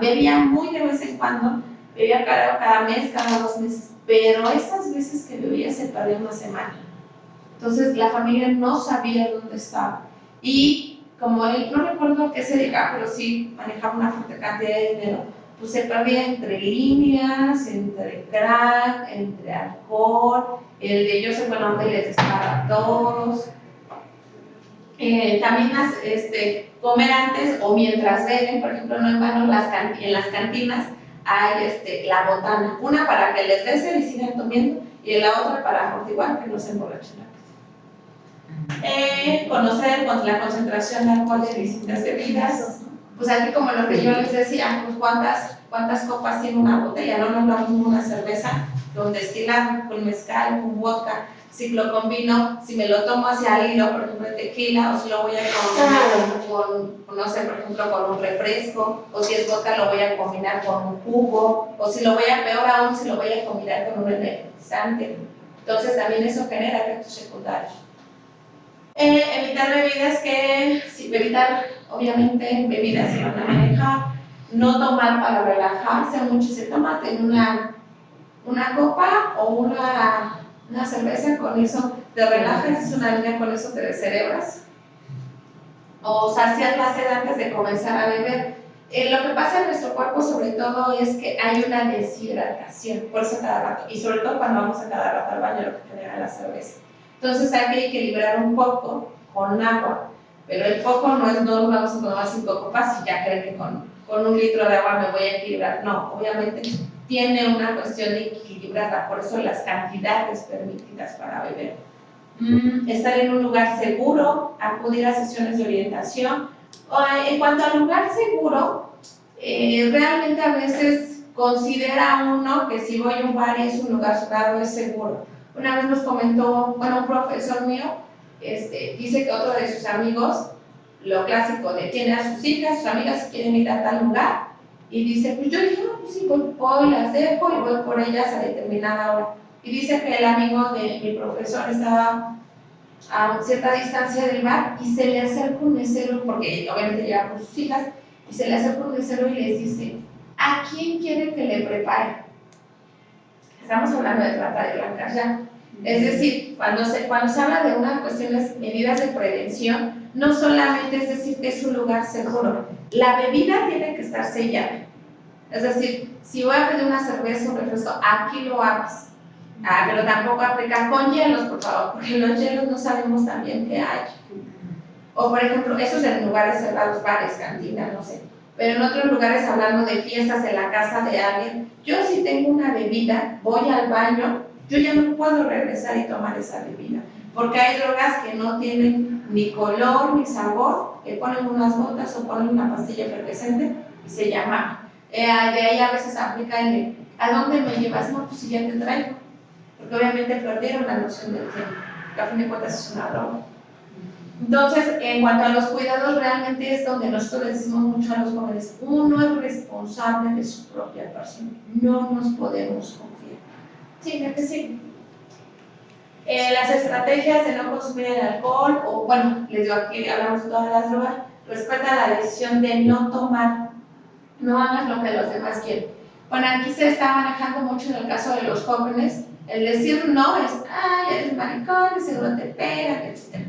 bebía muy de vez en cuando, bebía cada mes, cada 2 meses, pero esas veces que bebía se perdía una semana. Entonces la familia no sabía dónde estaba. Y como él, no recuerdo qué se dedicaba, pero sí manejaba una fuerte cantidad de dinero, pues se perdía entre líneas, entre crack, entre alcohol, el de yo sé bueno dónde les dispara a todos. También comer antes o mientras beben, por ejemplo, no en vano en las cantinas hay la botana, una para que les dé sed y sigan comiendo, y la otra para amortiguar que no se emborrachen. Conocer la concentración de alcohol de distintas bebidas, pues aquí como lo que yo les decía, pues cuántas copas tiene una botella, no es lo mismo una cerveza con destilado, con mezcal, con vodka, si lo combino, si me lo tomo hacia el hilo, por ejemplo el tequila, o si lo voy a combinar con, no sé, por ejemplo con un refresco, o si es vodka lo voy a combinar con un jugo, o si lo voy a, peor aún, si lo voy a combinar con un energizante. Entonces también eso genera efectos secundarios. Evitar bebidas evitar obviamente bebidas que van a manejar, no tomar para relajarse, mucho se toma en una copa o una cerveza, con eso te relajas, es una línea, con eso te descerebras. O saciar la sed antes de comenzar a beber. Lo que pasa en nuestro cuerpo sobre todo es que hay una deshidratación, por eso cada rato, y sobre todo cuando vamos a cada rato al baño, lo que genera la cerveza. Entonces hay que equilibrar un poco con agua, pero el poco no es no vamos a tomar 5 copas y ya creen que con 1 litro de agua me voy a equilibrar. No, obviamente tiene una cuestión de equilibrarla, por eso las cantidades permitidas para beber. Estar en un lugar seguro, acudir a sesiones de orientación. En cuanto al lugar seguro, realmente a veces considera uno que si voy a un bar y es un lugar cerrado es seguro. Una vez nos comentó, bueno, un profesor mío, dice que otro de sus amigos, lo clásico de tiene a sus hijas, sus amigas quieren ir a tal lugar, y dice, pues yo dije, no, pues sí, voy, las dejo y voy por ellas a determinada hora. Y dice que el amigo de mi profesor estaba a cierta distancia del bar y se le acerca un mesero, porque obviamente lleva con sus hijas, y se le acerca un mesero y les dice, ¿a quién quiere que le prepare? Estamos hablando de trata de blancas ya. Es decir, cuando se habla de una cuestión de medidas de prevención, no solamente es decir que es un lugar seguro, la bebida tiene que estar sellada. Es decir, si voy a pedir una cerveza o un refresco, aquí lo hagas. Pero tampoco aplicar con hielos, por favor, porque en los hielos no sabemos también qué hay. O por ejemplo, eso es en lugares cerrados, bares, cantinas, no sé. Pero en otros lugares, hablando de fiestas en la casa de alguien, yo si tengo una bebida, voy al baño, yo ya no puedo regresar y tomar esa bebida, porque hay drogas que no tienen ni color ni sabor, que ponen unas gotas o ponen una pastilla efervescente y se llama. De ahí a veces aplica el de, ¿a dónde me llevas? No, pues si ya te traigo, porque obviamente perdieron la noción del tiempo, que a fin de cuentas es una droga. Entonces, en cuanto a los cuidados, realmente es donde nosotros les decimos mucho a los jóvenes, uno es responsable de su propia persona, no nos podemos confiar. Sí, que sí. Las estrategias de no consumir el alcohol, o bueno, les digo aquí hablamos de todas las drogas, respeta la decisión de no tomar, no hagas lo que los demás quieren. Bueno, aquí se está manejando mucho en el caso de los jóvenes, el decir no es, ay, eres maricón, seguro te pegan, etc.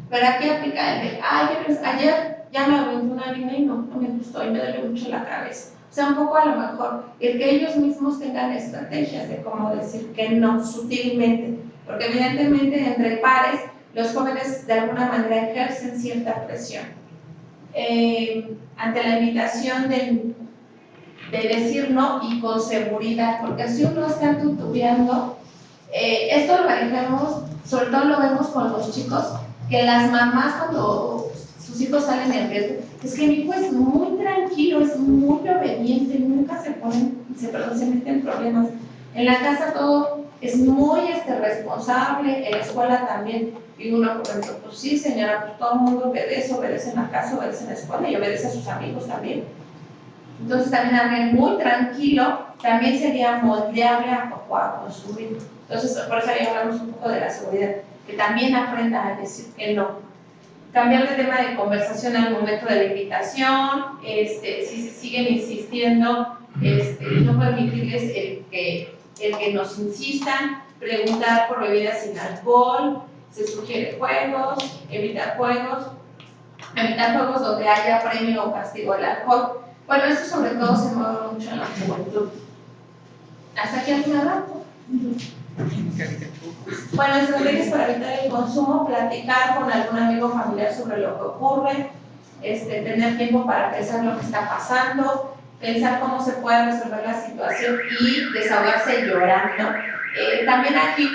Pero aquí aplica el de, ay, ayer ya me aventé una harina y no me gustó y me duele mucho la cabeza. O sea, un poco a lo mejor, el que ellos mismos tengan estrategias de cómo decir que no sutilmente, porque evidentemente entre pares los jóvenes de alguna manera ejercen cierta presión. ante la invitación de decir no y con seguridad, porque si uno está tutubeando, esto lo manejamos, sobre todo lo vemos con los chicos, que las mamás cuando sus hijos salen en riesgo, es que mi hijo es muy tranquilo, es muy obediente, nunca se mete en problemas. En la casa todo es muy responsable, en la escuela también. Y uno, por ejemplo, pues sí, señora, pues todo el mundo obedece en la casa, obedece en la escuela y obedece a sus amigos también. Entonces también alguien muy tranquilo también sería moldeable a consumir. Entonces, por eso ahí hablamos un poco de la seguridad, que también aprenda a decir que no. Cambiar de tema de conversación al momento de la invitación, si se siguen insistiendo, no permitirles el que nos insistan, preguntar por bebidas sin alcohol, se sugiere juegos, evitar juegos donde haya premio o castigo al alcohol. Bueno, eso sobre todo se mueve mucho en la juventud. ¿Hasta aquí alguna dato? Bueno, estrategias para evitar el consumo, platicar con algún amigo familiar sobre lo que ocurre, tener tiempo para pensar lo que está pasando, pensar cómo se puede resolver la situación y desahogarse llorando. También aquí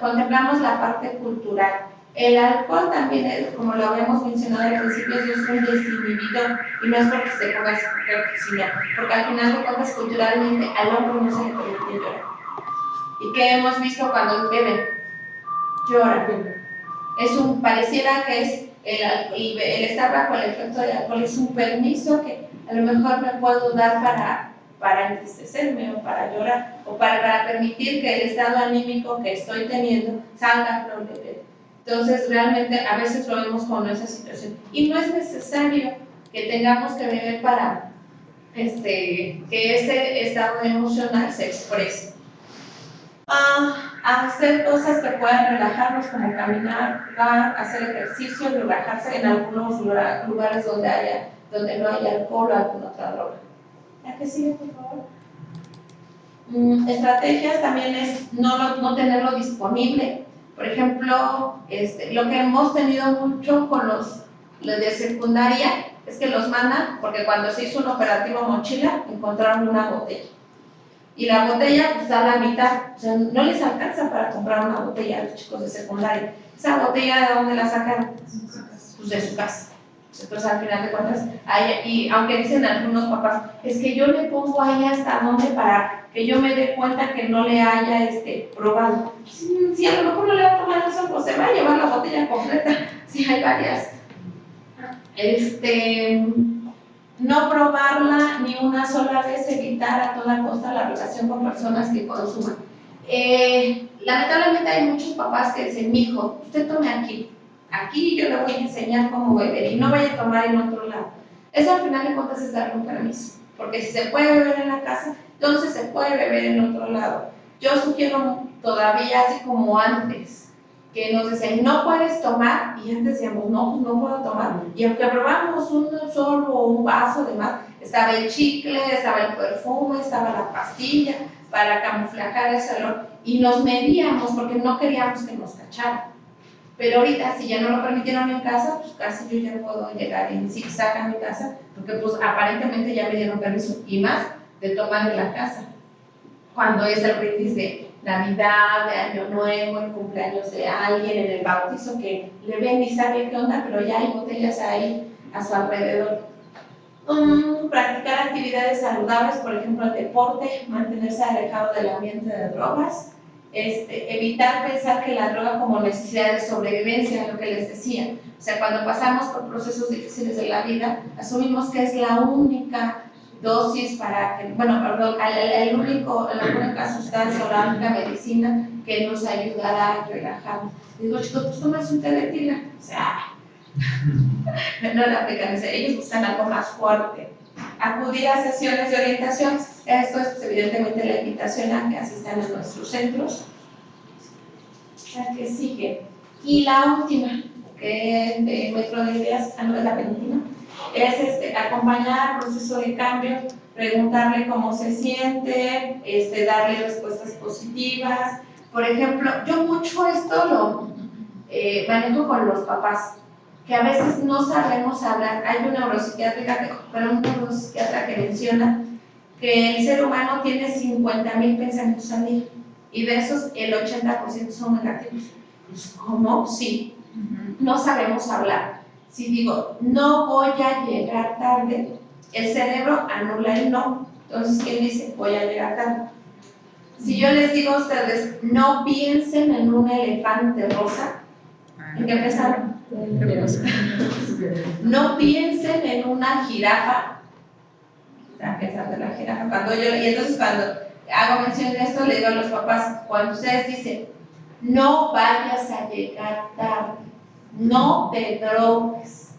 contemplamos la parte cultural. El alcohol también, como lo habíamos mencionado al principio, es un desinhibidor y no es porque se ponga sino porque al final de cuentas culturalmente al hombre no se le permite llorar. ¿Y qué hemos visto cuando beben? Lloran. Pareciera que es el estar bajo el efecto del alcohol es un permiso que a lo mejor me puedo dar para entristecerme o para llorar o para permitir que el estado anímico que estoy teniendo salga a flor de piel. Entonces realmente a veces lo vemos con esa situación y no es necesario que tengamos que beber para que ese estado emocional se exprese. Hacer cosas que puedan relajarnos, como caminar, jugar, hacer ejercicio, relajarse en algunos lugares donde no haya alcohol o alguna otra droga. ¿La que sigue, por favor? Estrategias también es no tenerlo disponible. Por ejemplo, lo que hemos tenido mucho con los de secundaria es que los mandan, porque cuando se hizo un operativo mochila, encontraron una botella. Y la botella pues da la mitad, o sea, no les alcanza para comprar una botella a los chicos de secundaria. ¿Esa botella de dónde la sacaron? Pues de su casa. Entonces al final de cuentas, y aunque dicen algunos papás, es que yo le pongo ahí hasta dónde para que yo me dé cuenta que no le haya probado. Si a lo mejor no le va a tomar eso, pues se va a llevar la botella completa, si hay varias. No probarla ni una sola vez, evitar a toda costa la relación con personas que consuman. Lamentablemente hay muchos papás que dicen, mijo, usted tome aquí yo le voy a enseñar cómo beber y no vaya a tomar en otro lado. Eso al final de cuentas es darle un permiso, porque si se puede beber en la casa, entonces se puede beber en otro lado. Yo sugiero todavía, así como antes, que nos decían, no puedes tomar, y antes decíamos, no, pues no puedo tomar, y aunque probamos uno solo o un vaso de más, estaba el chicle, estaba el perfume, estaba la pastilla, para camuflajar ese olor, y nos medíamos porque no queríamos que nos cacharan. Pero ahorita, si ya no lo permitieron en casa, pues casi yo ya puedo llegar en zigzag a mi casa, porque pues aparentemente ya me dieron permiso, y más de tomar en la casa, cuando es el brindis de Navidad, de Año Nuevo, el cumpleaños de alguien, en el bautizo, que le ven y sabe qué onda, pero ya hay botellas ahí a su alrededor. Practicar actividades saludables, por ejemplo, el deporte, mantenerse alejado del ambiente de drogas, evitar pensar que la droga como necesidad de sobrevivencia, lo que les decía. O sea, cuando pasamos por procesos difíciles de la vida, asumimos que es la única dosis para que, la única sustancia o la única medicina que nos ayudará a relajarnos. Digo, chicos, pues tómase un té de tila. O sea, no la aplican, ellos buscan algo más fuerte. Acudir a sesiones de orientación, esto es evidentemente la invitación a que asistan a nuestros centros. La que sigue. Y la última, que es de Metro de Ideas, no es la penúltima, es acompañar el proceso de cambio, preguntarle cómo se siente, darle respuestas positivas. Por ejemplo, yo mucho esto lo manejo con los papás. que a veces no sabemos hablar. Hay una neuropsiquiatra que menciona que el ser humano tiene 50,000 pensamientos al día y de esos el 80% son negativos. Pues, ¿cómo? Sí, no sabemos hablar. Si digo, no voy a llegar tarde, el cerebro anula el no. Entonces, ¿quién dice? Voy a llegar tarde. Si yo les digo a ustedes, no piensen en un elefante rosa, ¿en qué pensaron? No piensen en una jirafa, a pensar de la jirafa. Y entonces cuando hago mención de esto, le digo a los papás, cuando ustedes dicen, no vayas a llegar tarde, no te drogues,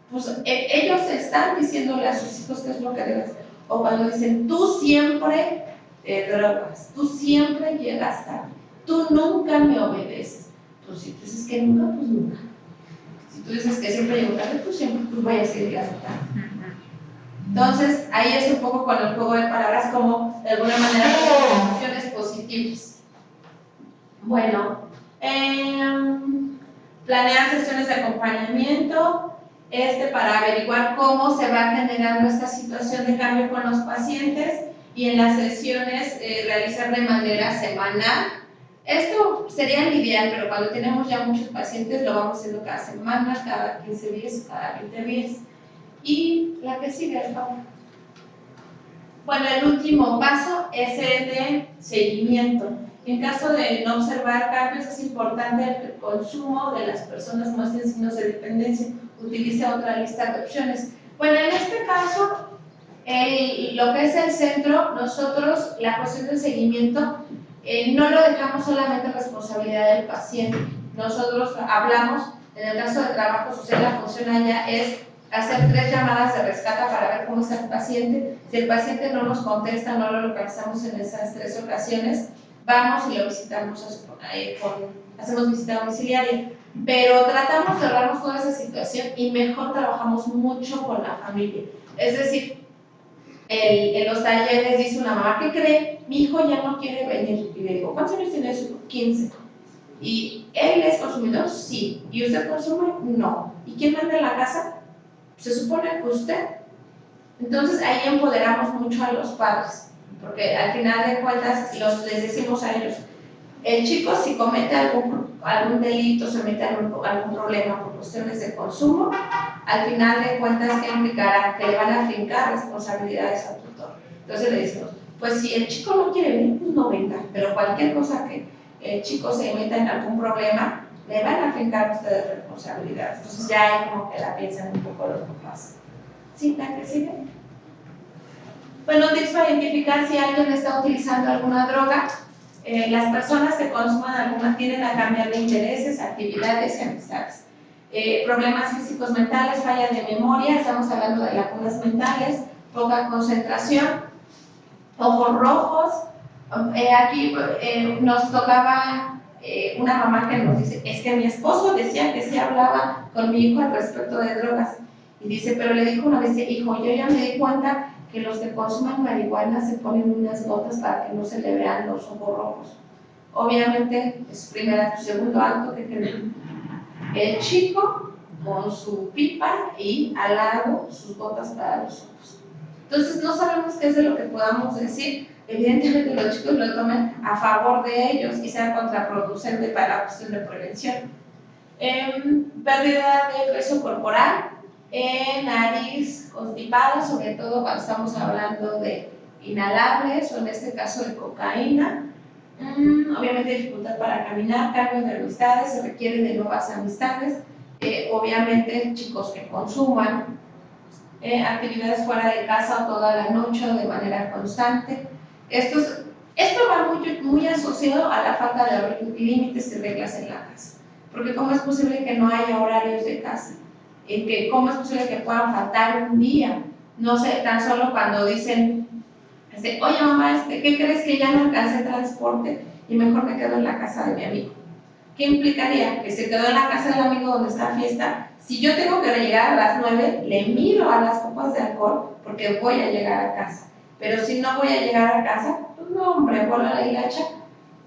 pues ellos están diciéndole a sus hijos qué es lo que deben hacer. O cuando dicen, tú siempre te drogas, tú siempre llegas tarde, tú nunca me obedeces. Pues si tú dices que nunca, pues nunca. Si tú dices que siempre llego tarde, pues siempre, pues voy a seguir llegando tarde. Entonces, ahí es un poco con el juego de palabras, como de alguna manera emociones positivas. Bueno, planear sesiones de acompañamiento, para averiguar cómo se va generando esta situación de cambio con los pacientes, y en las sesiones realizar de manera semanal. Esto sería el ideal, pero cuando tenemos ya muchos pacientes lo vamos haciendo cada semana, cada 15 días, cada 20 días. Y la que sigue, por favor. Bueno, el último paso es el de seguimiento. En caso de no observar cambios, es importante que el consumo de las personas muestren signos de dependencia. Utilice otra lista de opciones. Bueno, en este caso, lo que es el centro, nosotros la cuestión del seguimiento no lo dejamos solamente en responsabilidad del paciente. Nosotros hablamos, en el caso de trabajo social, la función allá es hacer 3 llamadas de rescate para ver cómo está el paciente. Si el paciente no nos contesta, no lo localizamos en esas 3 ocasiones, vamos y lo visitamos, hacemos visita domiciliaria. Pero tratamos de ahorrarnos toda esa situación y mejor trabajamos mucho con la familia. Es decir, en los talleres dice una mamá, ¿qué cree? Mi hijo ya no quiere venir. Y le digo, ¿cuántos años tiene su hijo? 15. ¿Y él es consumidor? Sí. ¿Y usted consume? No. ¿Y quién manda en la casa? Se supone que usted. Entonces ahí empoderamos mucho a los padres, porque al final de cuentas les decimos a ellos, el chico si comete algún delito, se mete algún problema por cuestiones de consumo, al final de cuentas, ¿qué implicará? Que le van a fincar responsabilidades al tutor. Entonces le decimos, pues si el chico no quiere venir, pues no venga, pero cualquier cosa que el chico se meta en algún problema, le van a fincar ustedes responsabilidades. Entonces ya hay como que la piensan un poco los papás. ¿Sí? ¿La que sigue? Bueno, tips para identificar si alguien está utilizando alguna droga. Las personas que consuman alguna tienden a cambiar de intereses, actividades y amistades. Problemas físicos mentales, falla de memoria, estamos hablando de lagunas mentales, poca concentración, ojos rojos. Aquí nos tocaba una mamá que nos dice, es que mi esposo decía que sí hablaba con mi hijo al respecto de drogas. Y dice, pero le dijo una vez, hijo, yo ya me di cuenta que los que consuman marihuana se ponen unas gotas para que no se le vean los ojos rojos. Obviamente, es segundo acto que creen. El chico con su pipa y al lado sus gotas para los ojos. Entonces, no sabemos qué es de lo que podamos decir. Evidentemente, los chicos lo toman a favor de ellos y sea contraproducente para la cuestión de prevención. Pérdida de peso corporal, nariz constipada, sobre todo cuando estamos hablando de inhalables o en este caso de cocaína. Obviamente dificultad para caminar, cambio de amistades, se requiere de nuevas amistades. Obviamente chicos que consuman actividades fuera de casa toda la noche o de manera constante. Esto va muy asociado a la falta de límites y reglas en la casa. Porque ¿cómo es posible que no haya horarios de casa? ¿Cómo es posible que puedan faltar un día? No sé, tan solo cuando dicen, oye mamá, ¿qué crees que ya no alcancé transporte y mejor me quedo en la casa de mi amigo? ¿Qué implicaría? Que se quedó en la casa del amigo donde está la fiesta. Si yo tengo que llegar a las 9, le mido a las copas de alcohol porque voy a llegar a casa. Pero si no voy a llegar a casa, pues no, hombre, vuelvo a la hilacha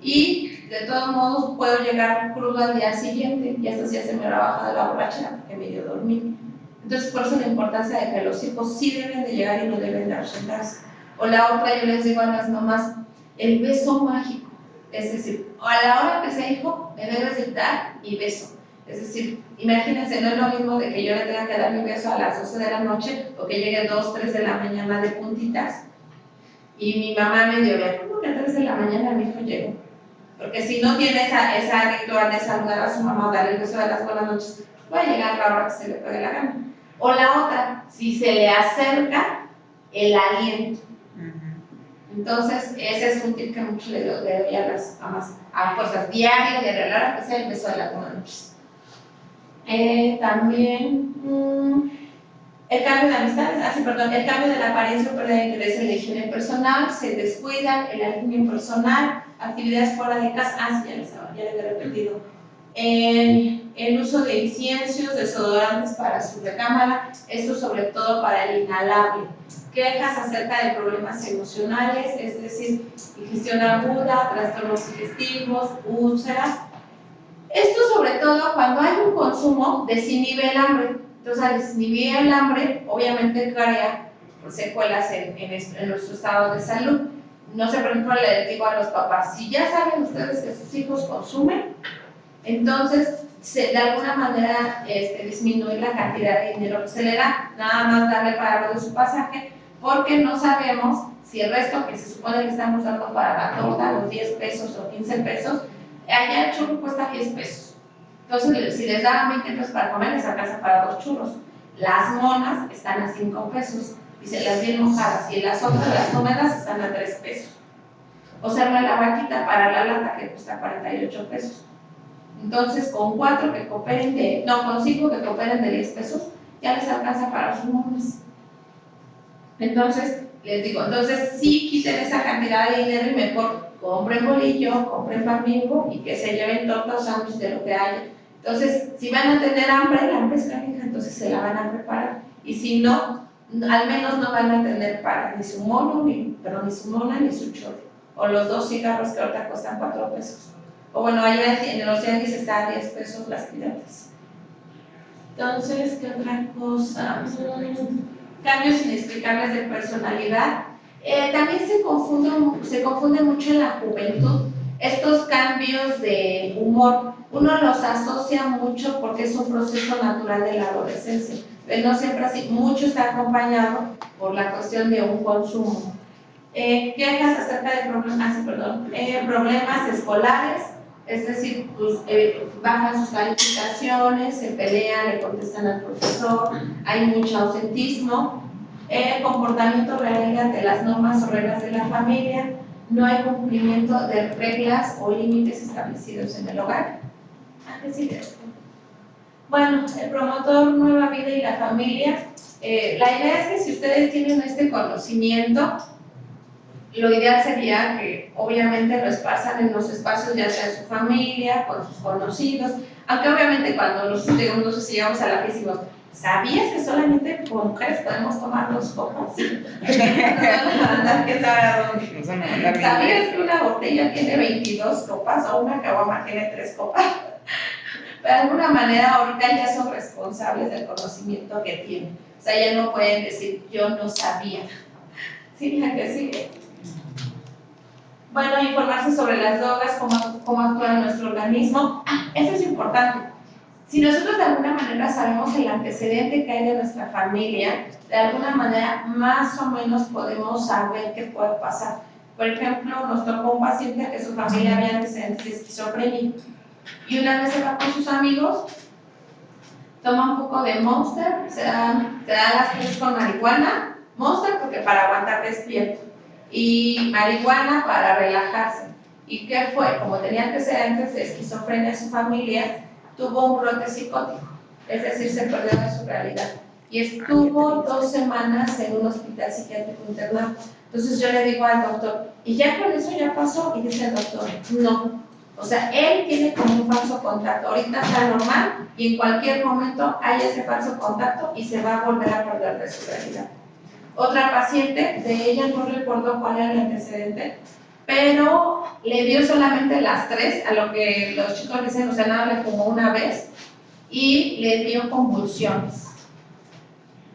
y de todos modos puedo llegar crudo al día siguiente y hasta ya se me ha bajado la borrachera porque medio dormí. Entonces, por eso la importancia de que los hijos sí deben de llegar y no deben de ausentarse. O la otra, yo les digo a las mamás, el beso mágico. Es decir, a la hora que sea hijo, me debes de dar mi beso. Es decir, imagínense, no es lo mismo de que yo le tenga que dar mi beso a las 12 de la noche o que llegue 2, 3 de la mañana de puntitas y mi mamá me dio, ¿cómo que a 3 de la mañana mi hijo llegó? Porque si no tiene esa ritual de saludar a su mamá o darle el beso de las buenas noches, va a llegar la hora que se le pegue la gana. O la otra, si se le acerca el aliento. Entonces, ese es un tip que mucho le doy a las mamás, a fuerzas diarias, de la que sea el beso de las buenas noches. También, el cambio de amistades, el cambio de la apariencia o pérdida de interés en la higiene personal, se descuida, el alimenio personal, actividades fuera de casa, ya le había repetido. El uso de inciensos, desodorantes para su recámara, esto sobre todo para el inhalable. Quejas acerca de problemas emocionales, es decir, digestión aguda, trastornos digestivos, úlceras. Esto sobre todo cuando hay un consumo desinhibe el hambre. Entonces, al desinhibir el hambre, obviamente crea secuelas en nuestro estado de salud. No sé, por ejemplo, les digo a los papás, si ya saben ustedes que sus hijos consumen, entonces de alguna manera disminuir la cantidad de dinero que se le da, nada más darle para lo de su pasaje, porque no sabemos si el resto que se supone que estamos dando para la torta, los 10 pesos o 15 pesos, allá el churro cuesta 10 pesos. Entonces, si les daban 20 pesos para comer, les alcanza para 2 churros. Las monas están a 5 pesos y se las bien mojadas, y las otras, las húmedas, están a 3 pesos. O sea, la vaquita para la lata que cuesta 48 pesos. Entonces, con 4 que cooperen con 5 que cooperen de 10 pesos, ya les alcanza para sus monas. Entonces, les digo, sí quiten esa cantidad de dinero y mejor compren bolillo, compren pan Bimbo y que se lleven torta o sándwich de lo que haya. Entonces, si van a tener hambre, la hambre es canija, entonces se la van a preparar. Y si no, al menos no van a tener para ni su mono, ni su mona, ni su chorro. O los 2 cigarros que ahorita cuestan 4 pesos. O bueno, allá en los tianguis está a 10 pesos las piratas. Entonces, ¿qué otra cosa? Cambios inexplicables de personalidad. También se confunde mucho en la juventud estos cambios de humor. Uno los asocia mucho porque es un proceso natural de la adolescencia, pero no siempre así. Mucho está acompañado por la cuestión de un consumo. Quejas acerca de problemas escolares, es decir, pues, bajan sus calificaciones, se pelean, le contestan al profesor, hay mucho ausentismo, comportamiento real ante las normas o reglas de la familia, no hay cumplimiento de reglas o límites establecidos en el hogar. ¿Qué sigue esto? Bueno, el promotor Nueva Vida y la familia, la idea es que si ustedes tienen este conocimiento, lo ideal sería que obviamente lo esparzan en los espacios, ya sea en su familia, con sus conocidos, aunque obviamente cuando no sé si llegamos a la fiesta y decimos, ¿sabías que solamente con mujeres podemos tomar 2 copas? ¿Sabías que una botella tiene 22 copas o una caguama tiene 3 copas? De alguna manera ahorita ya son responsables del conocimiento que tienen. O sea, ya no pueden decir, yo no sabía. ¿Sí, la que sigue? Bueno, informarse sobre las drogas, cómo actúa nuestro organismo. Eso es importante. Si nosotros de alguna manera sabemos el antecedente que hay de nuestra familia, de alguna manera más o menos podemos saber qué puede pasar. Por ejemplo, nos tocó un paciente que su familia había antecedentes de esquizofrenia y una vez se va con sus amigos, toma un poco de Monster, se da las 3 con marihuana, Monster porque para aguantar despierto y marihuana para relajarse. ¿Y qué fue? Como tenía antecedentes de esquizofrenia en su familia, tuvo un brote psicótico, es decir, se perdió de su realidad. Y estuvo 2 semanas en un hospital psiquiátrico internado. Entonces yo le digo al doctor, ¿y ya con eso ya pasó? Y dice el doctor, no. O sea, él tiene como un falso contacto. Ahorita está normal y en cualquier momento hay ese falso contacto y se va a volver a perder de su realidad. Otra paciente, de ella no recuerdo cuál era el antecedente, pero le dio solamente las 3, a lo que los chicos dicen, o sea, nada, le fumó una vez y le dio convulsiones.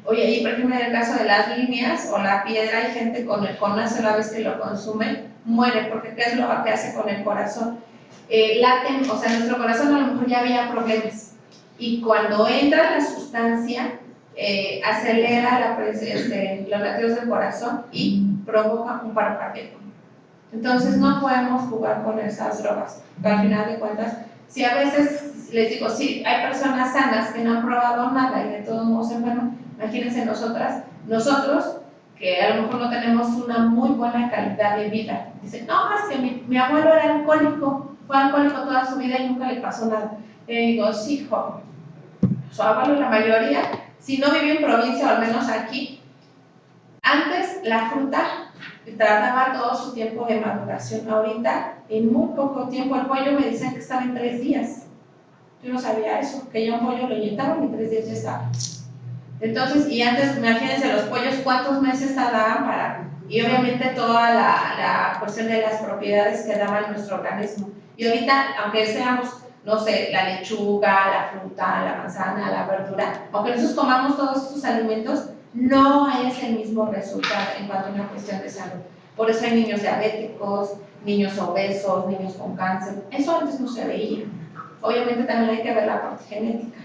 Oye, y por ejemplo en el caso de las líneas o la piedra, hay gente con una sola vez que lo consume, muere, porque ¿qué es lo que hace con el corazón? Laten, o sea, nuestro corazón a lo mejor ya había problemas, y cuando entra la sustancia, acelera los latidos del corazón y provoca un paro cardíaco. Entonces no podemos jugar con esas drogas, pero al final de cuentas, si a veces les digo, sí, hay personas sanas que no han probado nada y de todos modos se enferman, imagínense nosotros que a lo mejor no tenemos una muy buena calidad de vida. Dicen, no, es que mi abuelo era alcohólico, fue alcohólico toda su vida y nunca le pasó nada. Le digo, sí, joven, su abuelo, la mayoría, si no vive en provincia o al menos aquí, antes la fruta tardaba todo su tiempo de maduración. Ahorita, en muy poco tiempo, el pollo me dicen que estaba en 3 días. Yo no sabía eso, que ya un pollo lo inyectaban y 3 días ya estaba. Entonces, y antes, imagínense los pollos cuántos meses tardaban para, y obviamente toda la cuestión de las propiedades que daba en nuestro organismo. Y ahorita, aunque seamos, no sé, la lechuga, la fruta, la manzana, la verdura, aunque nosotros comamos todos estos alimentos, no es el mismo resultado en cuanto a una cuestión de salud. Por eso hay niños diabéticos, niños obesos, niños con cáncer. Eso antes no se veía. Obviamente también hay que ver la parte genética.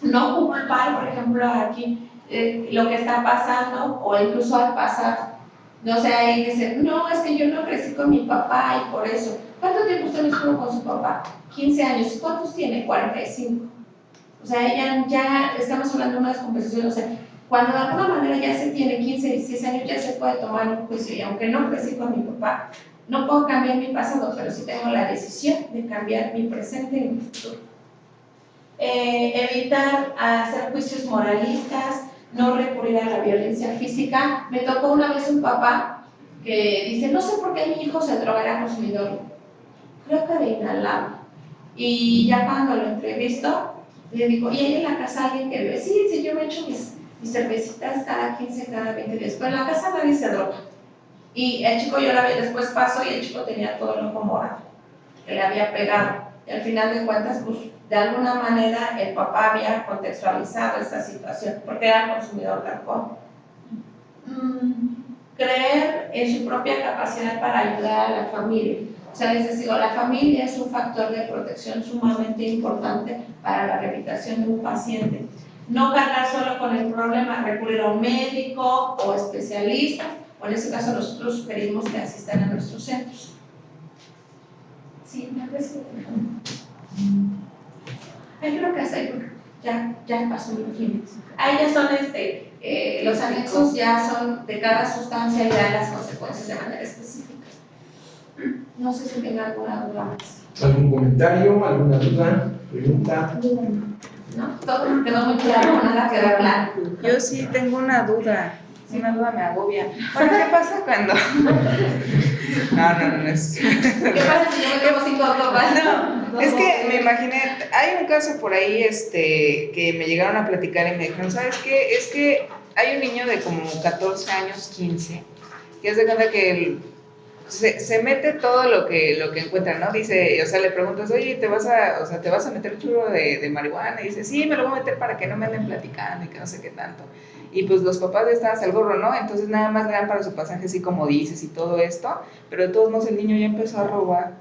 No culpar, por ejemplo, aquí lo que está pasando, o incluso al pasar, no sé, ahí dicen, no, es que yo no crecí con mi papá y por eso. ¿Cuánto tiempo usted estuvo con su papá? 15 años. ¿Cuántos tiene? 45. O sea, ya estamos hablando de una descompensación, o sea, cuando de alguna manera ya se tiene 15, 16 años, ya se puede tomar un juicio, y aunque no crecí con mi papá, no puedo cambiar mi pasado, pero sí tengo la decisión de cambiar mi presente y mi futuro. Evitar hacer juicios moralistas, no recurrir a la violencia física. Me tocó una vez un papá que dice, no sé por qué mi hijo se droga, era consumidor, creo que de inhalado, y ya cuando lo entrevisto, le digo, ¿y hay en la casa alguien que bebe? Sí, yo me echo mis cervecitas cada 15, cada 20 días, pero en la casa nadie se droga. Y el chico, yo la vi, después pasó y el chico tenía todo el ojo morado, que le había pegado. Y al final de cuentas, pues, de alguna manera el papá había contextualizado esta situación, porque era consumidor de alcohol. Creer en su propia capacidad para ayudar a la familia. O sea, les digo, la familia es un factor de protección sumamente importante para la rehabilitación de un paciente. No cargar solo con el problema, recurrir a un médico o especialista, o en este caso nosotros sugerimos que asistan a nuestros centros. Sí, me parece. Creo que hasta ahí, ya pasó mi tiempo. Ahí ya son los anexos, ya son de cada sustancia y dan las consecuencias de manera específica. No sé si tenga alguna duda más. ¿Algún comentario, alguna duda, pregunta? ¿No? Todo quedó muy claro, nada quedó claro. Yo sí tengo una duda me agobia. Bueno, ¿qué pasa cuando? No es. ¿Qué pasa si yo me tomo 5 copas? No, es que me imaginé, hay un caso por ahí que me llegaron a platicar y me dijeron, ¿sabes qué? Es que hay un niño de como 14 años, 15, que es de cuenta que se mete todo lo que encuentra, ¿no? Dice, o sea, le preguntas, oye, ¿te vas a meter churro de marihuana? Y dice, sí, me lo voy a meter para que no me anden platicando y que no sé qué tanto. Y pues los papás están hasta el gorro, ¿no? Entonces nada más le dan para su pasaje así como dices y todo esto, pero de todos modos el niño ya empezó a robar.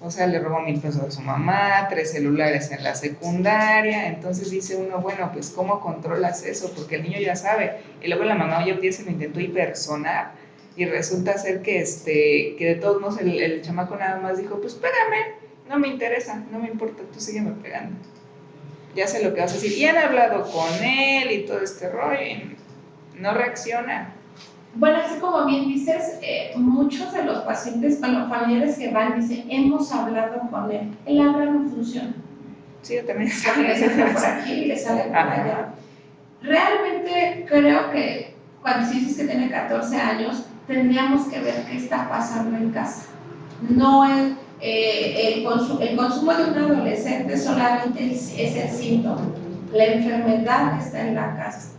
O sea, le robó 1,000 pesos a su mamá, 3 celulares en la secundaria. Entonces dice uno, bueno, pues ¿cómo controlas eso? Porque el niño ya sabe. Y luego la mamá, oye, un día se lo intentó hipersonar. Y resulta ser que de todos modos el chamaco nada más dijo, pues pégame, no me interesa, no me importa, tú sígueme pegando. Ya sé lo que vas a decir. Y han hablado con él y todo este rollo y no reacciona. Bueno, así como bien dices, muchos de los pacientes, bueno, familiares que van, dicen, hemos hablado con él. El habla no funciona. Sí, yo también. Porque le sale por aquí y le sale por allá. Realmente creo que cuando dices que tiene 14 años, tendríamos que ver qué está pasando en casa. No es el consumo de un adolescente solamente es el síntoma. La enfermedad está en la casa.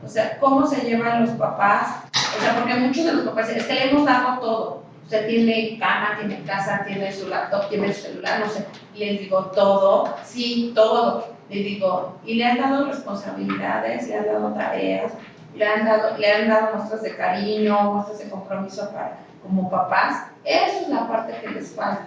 O sea, cómo se llevan los papás, O sea, porque muchos de los papás dicen, es que le hemos dado todo. O sea, tiene cama, tiene casa, tiene su laptop, tiene su celular, no sé. Les digo, ¿todo? Sí, todo. Les digo, y le han dado responsabilidades, le han dado tareas, le han dado muestras de cariño, muestras de compromiso como papás. Esa es la parte que les falta.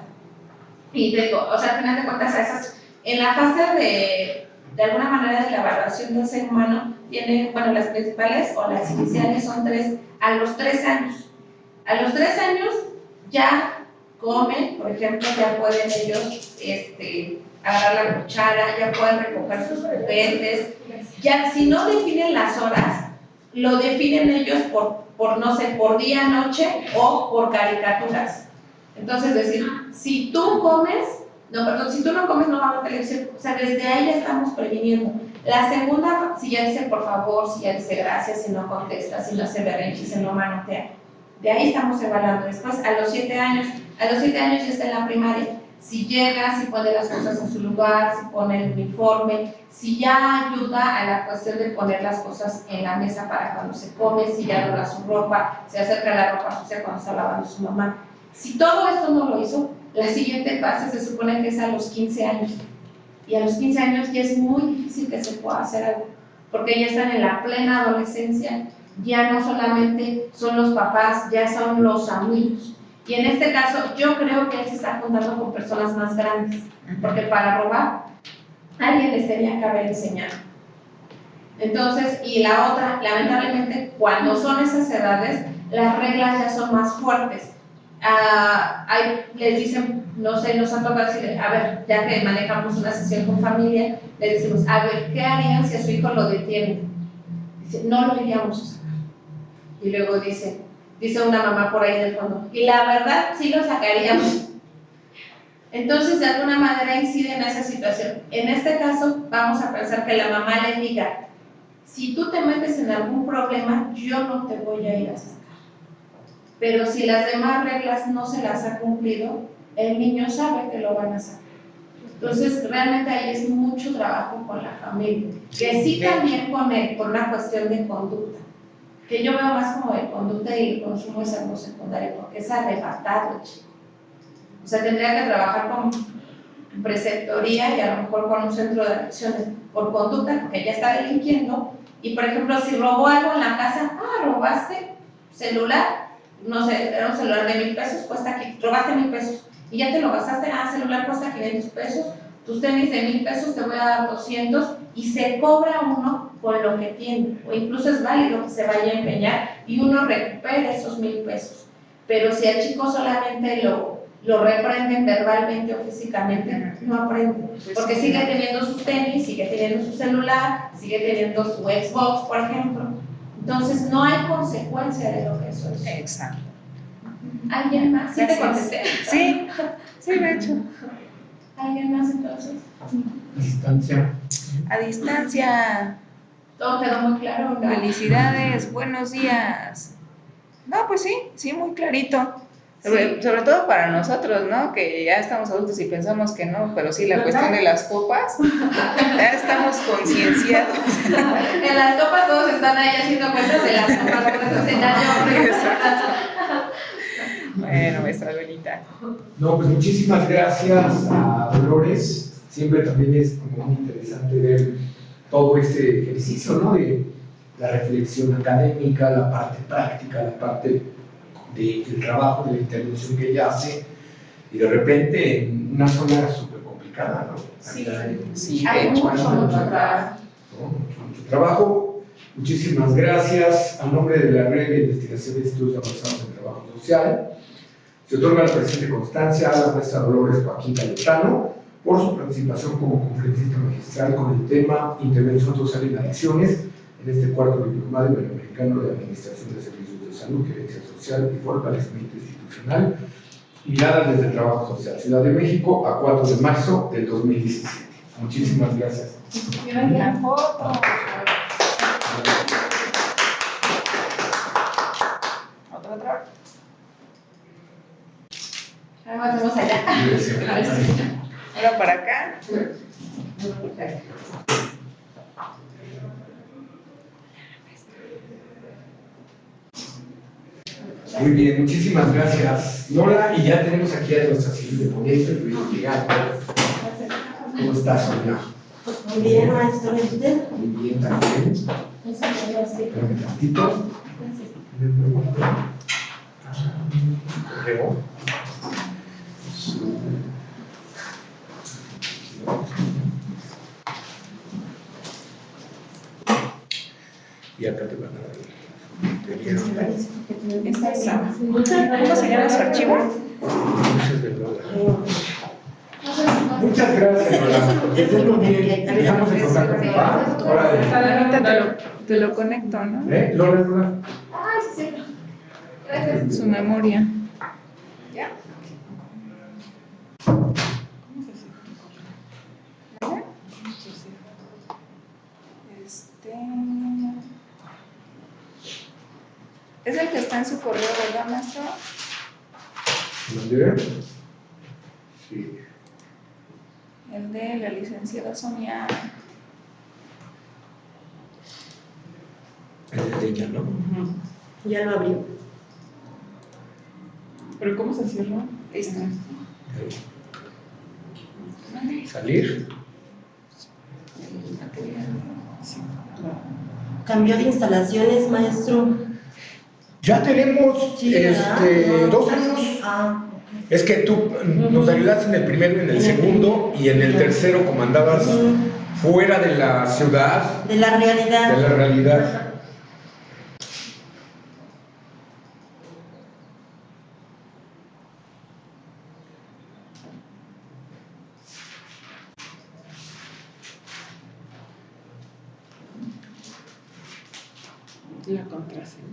Y te digo, o sea, al final de cuentas, en la fase de alguna manera de la evaluación del ser humano, tiene, bueno, las principales o las iniciales son 3, a los 3 años. A los 3 años ya comen, por ejemplo, ya pueden ellos agarrar la cuchara, ya pueden recoger sus juguetes, ya si no definen las horas, lo definen ellos por no sé, por día, noche o por caricaturas. Entonces, decir, si tú si tú no comes, no va a haber televisión. O sea, desde ahí ya estamos previniendo. La segunda, si ya dice por favor, si ya dice gracias, si no contesta, si no hace berrinche, si no manotea. De ahí estamos evaluando. Después, a los 7 años ya está en la primaria. Si llega, si pone las cosas en su lugar, si pone el uniforme, si ya ayuda a la cuestión de poner las cosas en la mesa para cuando se come, si ya dobla su ropa, se acerca a la ropa sucia cuando está lavando su mamá. Si todo esto no lo hizo, la siguiente fase se supone que es a los 15 años. Y a los 15 años ya es muy difícil que se pueda hacer algo, porque ya están en la plena adolescencia, ya no solamente son los papás, ya son los amigos. Y en este caso, yo creo que él se está juntando con personas más grandes, porque para robar, alguien les tenía que haber enseñado. Entonces, y la otra, lamentablemente, cuando son esas edades, las reglas ya son más fuertes. Les dicen, no sé, nos han tocado decir, a ver, ya que manejamos una sesión con familia, les decimos, a ver, ¿qué harían si a su hijo lo detienen? Dice, no lo iríamos a sacar. Y luego dice una mamá por ahí del fondo, y la verdad, sí lo sacaríamos. Entonces, de alguna manera incide en esa situación. En este caso, vamos a pensar que la mamá le diga, si tú te metes en algún problema, yo no te voy a ir a sacar. Pero si las demás reglas no se las ha cumplido, el niño sabe que lo van a sacar. Entonces, realmente ahí es mucho trabajo con la familia. Que sí también con él, por una cuestión de conducta. Que yo veo más como de conducta y el consumo es algo secundario, porque es arrebatado, chico. O sea, tendría que trabajar con preceptoría y a lo mejor con un centro de adicciones por conducta, porque ya está delinquiendo. Y, por ejemplo, si robó algo en la casa, robaste celular, no sé, era un celular de 1,000 pesos, cuesta aquí, robaste 1,000 pesos y ya te lo gastaste, celular cuesta 500 pesos, tus tenis de 1,000 pesos te voy a dar 200 y se cobra uno con lo que tiene, o incluso es válido que se vaya a empeñar y uno recupere esos 1,000 pesos. Pero si al chico solamente lo reprenden verbalmente o físicamente, no aprende, porque sigue teniendo sus tenis, sigue teniendo su celular, sigue teniendo su Xbox, por ejemplo. Entonces, no hay consecuencia de lo que eso es. Exacto. ¿Alguien más? ¿Sí te contesté? Sí, de hecho. ¿Alguien más entonces? Distancia. A distancia. Todo quedó muy claro, ¿no? Felicidades, buenos días. No, pues sí, muy clarito. Sobre todo para nosotros, ¿no? Que ya estamos adultos y pensamos que no, pero sí, la cuestión de las copas, ya estamos concienciados. En las copas todos están ahí haciendo cuentas de las copas, entonces Bueno, maestra Benita. No, pues muchísimas gracias a Dolores. Siempre también es como muy interesante ver todo este ejercicio, ¿no? De la reflexión académica, la parte práctica, la parte del trabajo, de la intervención que ella hace, y de repente en una zona súper complicada, ¿no? Sí, hay mucho trabajo. Mucho trabajo. Muchísimas gracias. A nombre de la Red de Investigación de Estudios Avanzados en Trabajo Social, se otorga la presente constancia a la maestra Dolores Joaquín Cayetano por su participación como conferencista magistral con el tema Intervención Social en Adicciones en este cuarto diplomado iberoamericano de Administración de Servicios de Salud, Gerencia Social y Fortalecimiento Institucional, Miradas desde el Trabajo Social, Ciudad de México, a 4 de marzo del 2017. Muchísimas gracias. Gracias. Otra. Ahora vamos allá. Ahora para acá. Muy bien, muchísimas gracias, Lola. Y ya tenemos aquí a nuestra siguiente ponente, Luis Miguel. ¿Cómo estás, Sonia? Muy bien, maestro. ¿Y usted? Muy bien, también. Espérame tantito. Correo. Y acá te van a dar. Esta es ¿cómo se llama su archivo? Muchas de Lola. Muchas gracias, Lola. Que estés muy bien. Estamos en contacto. ¿Va? Órale. Ahorita te lo conecto, ¿no? Lola, Lola. Ay, sí, gracias. Su memoria. ¿Ya? Es el que está en su correo, ¿verdad, maestro? ¿Dónde? Sí. El de la licenciada Sonia. El de ella, ¿no? Ya lo abrió. ¿Pero cómo se cierra? Ahí está. Salir. Cambió de instalaciones, maestro. Ya tenemos Sí, ¿verdad? 2 años. Ah, Es que tú nos ayudaste en el primero y en el segundo, y en el tercero, como andabas fuera de la ciudad, de la realidad. de la realidad. La contraseña.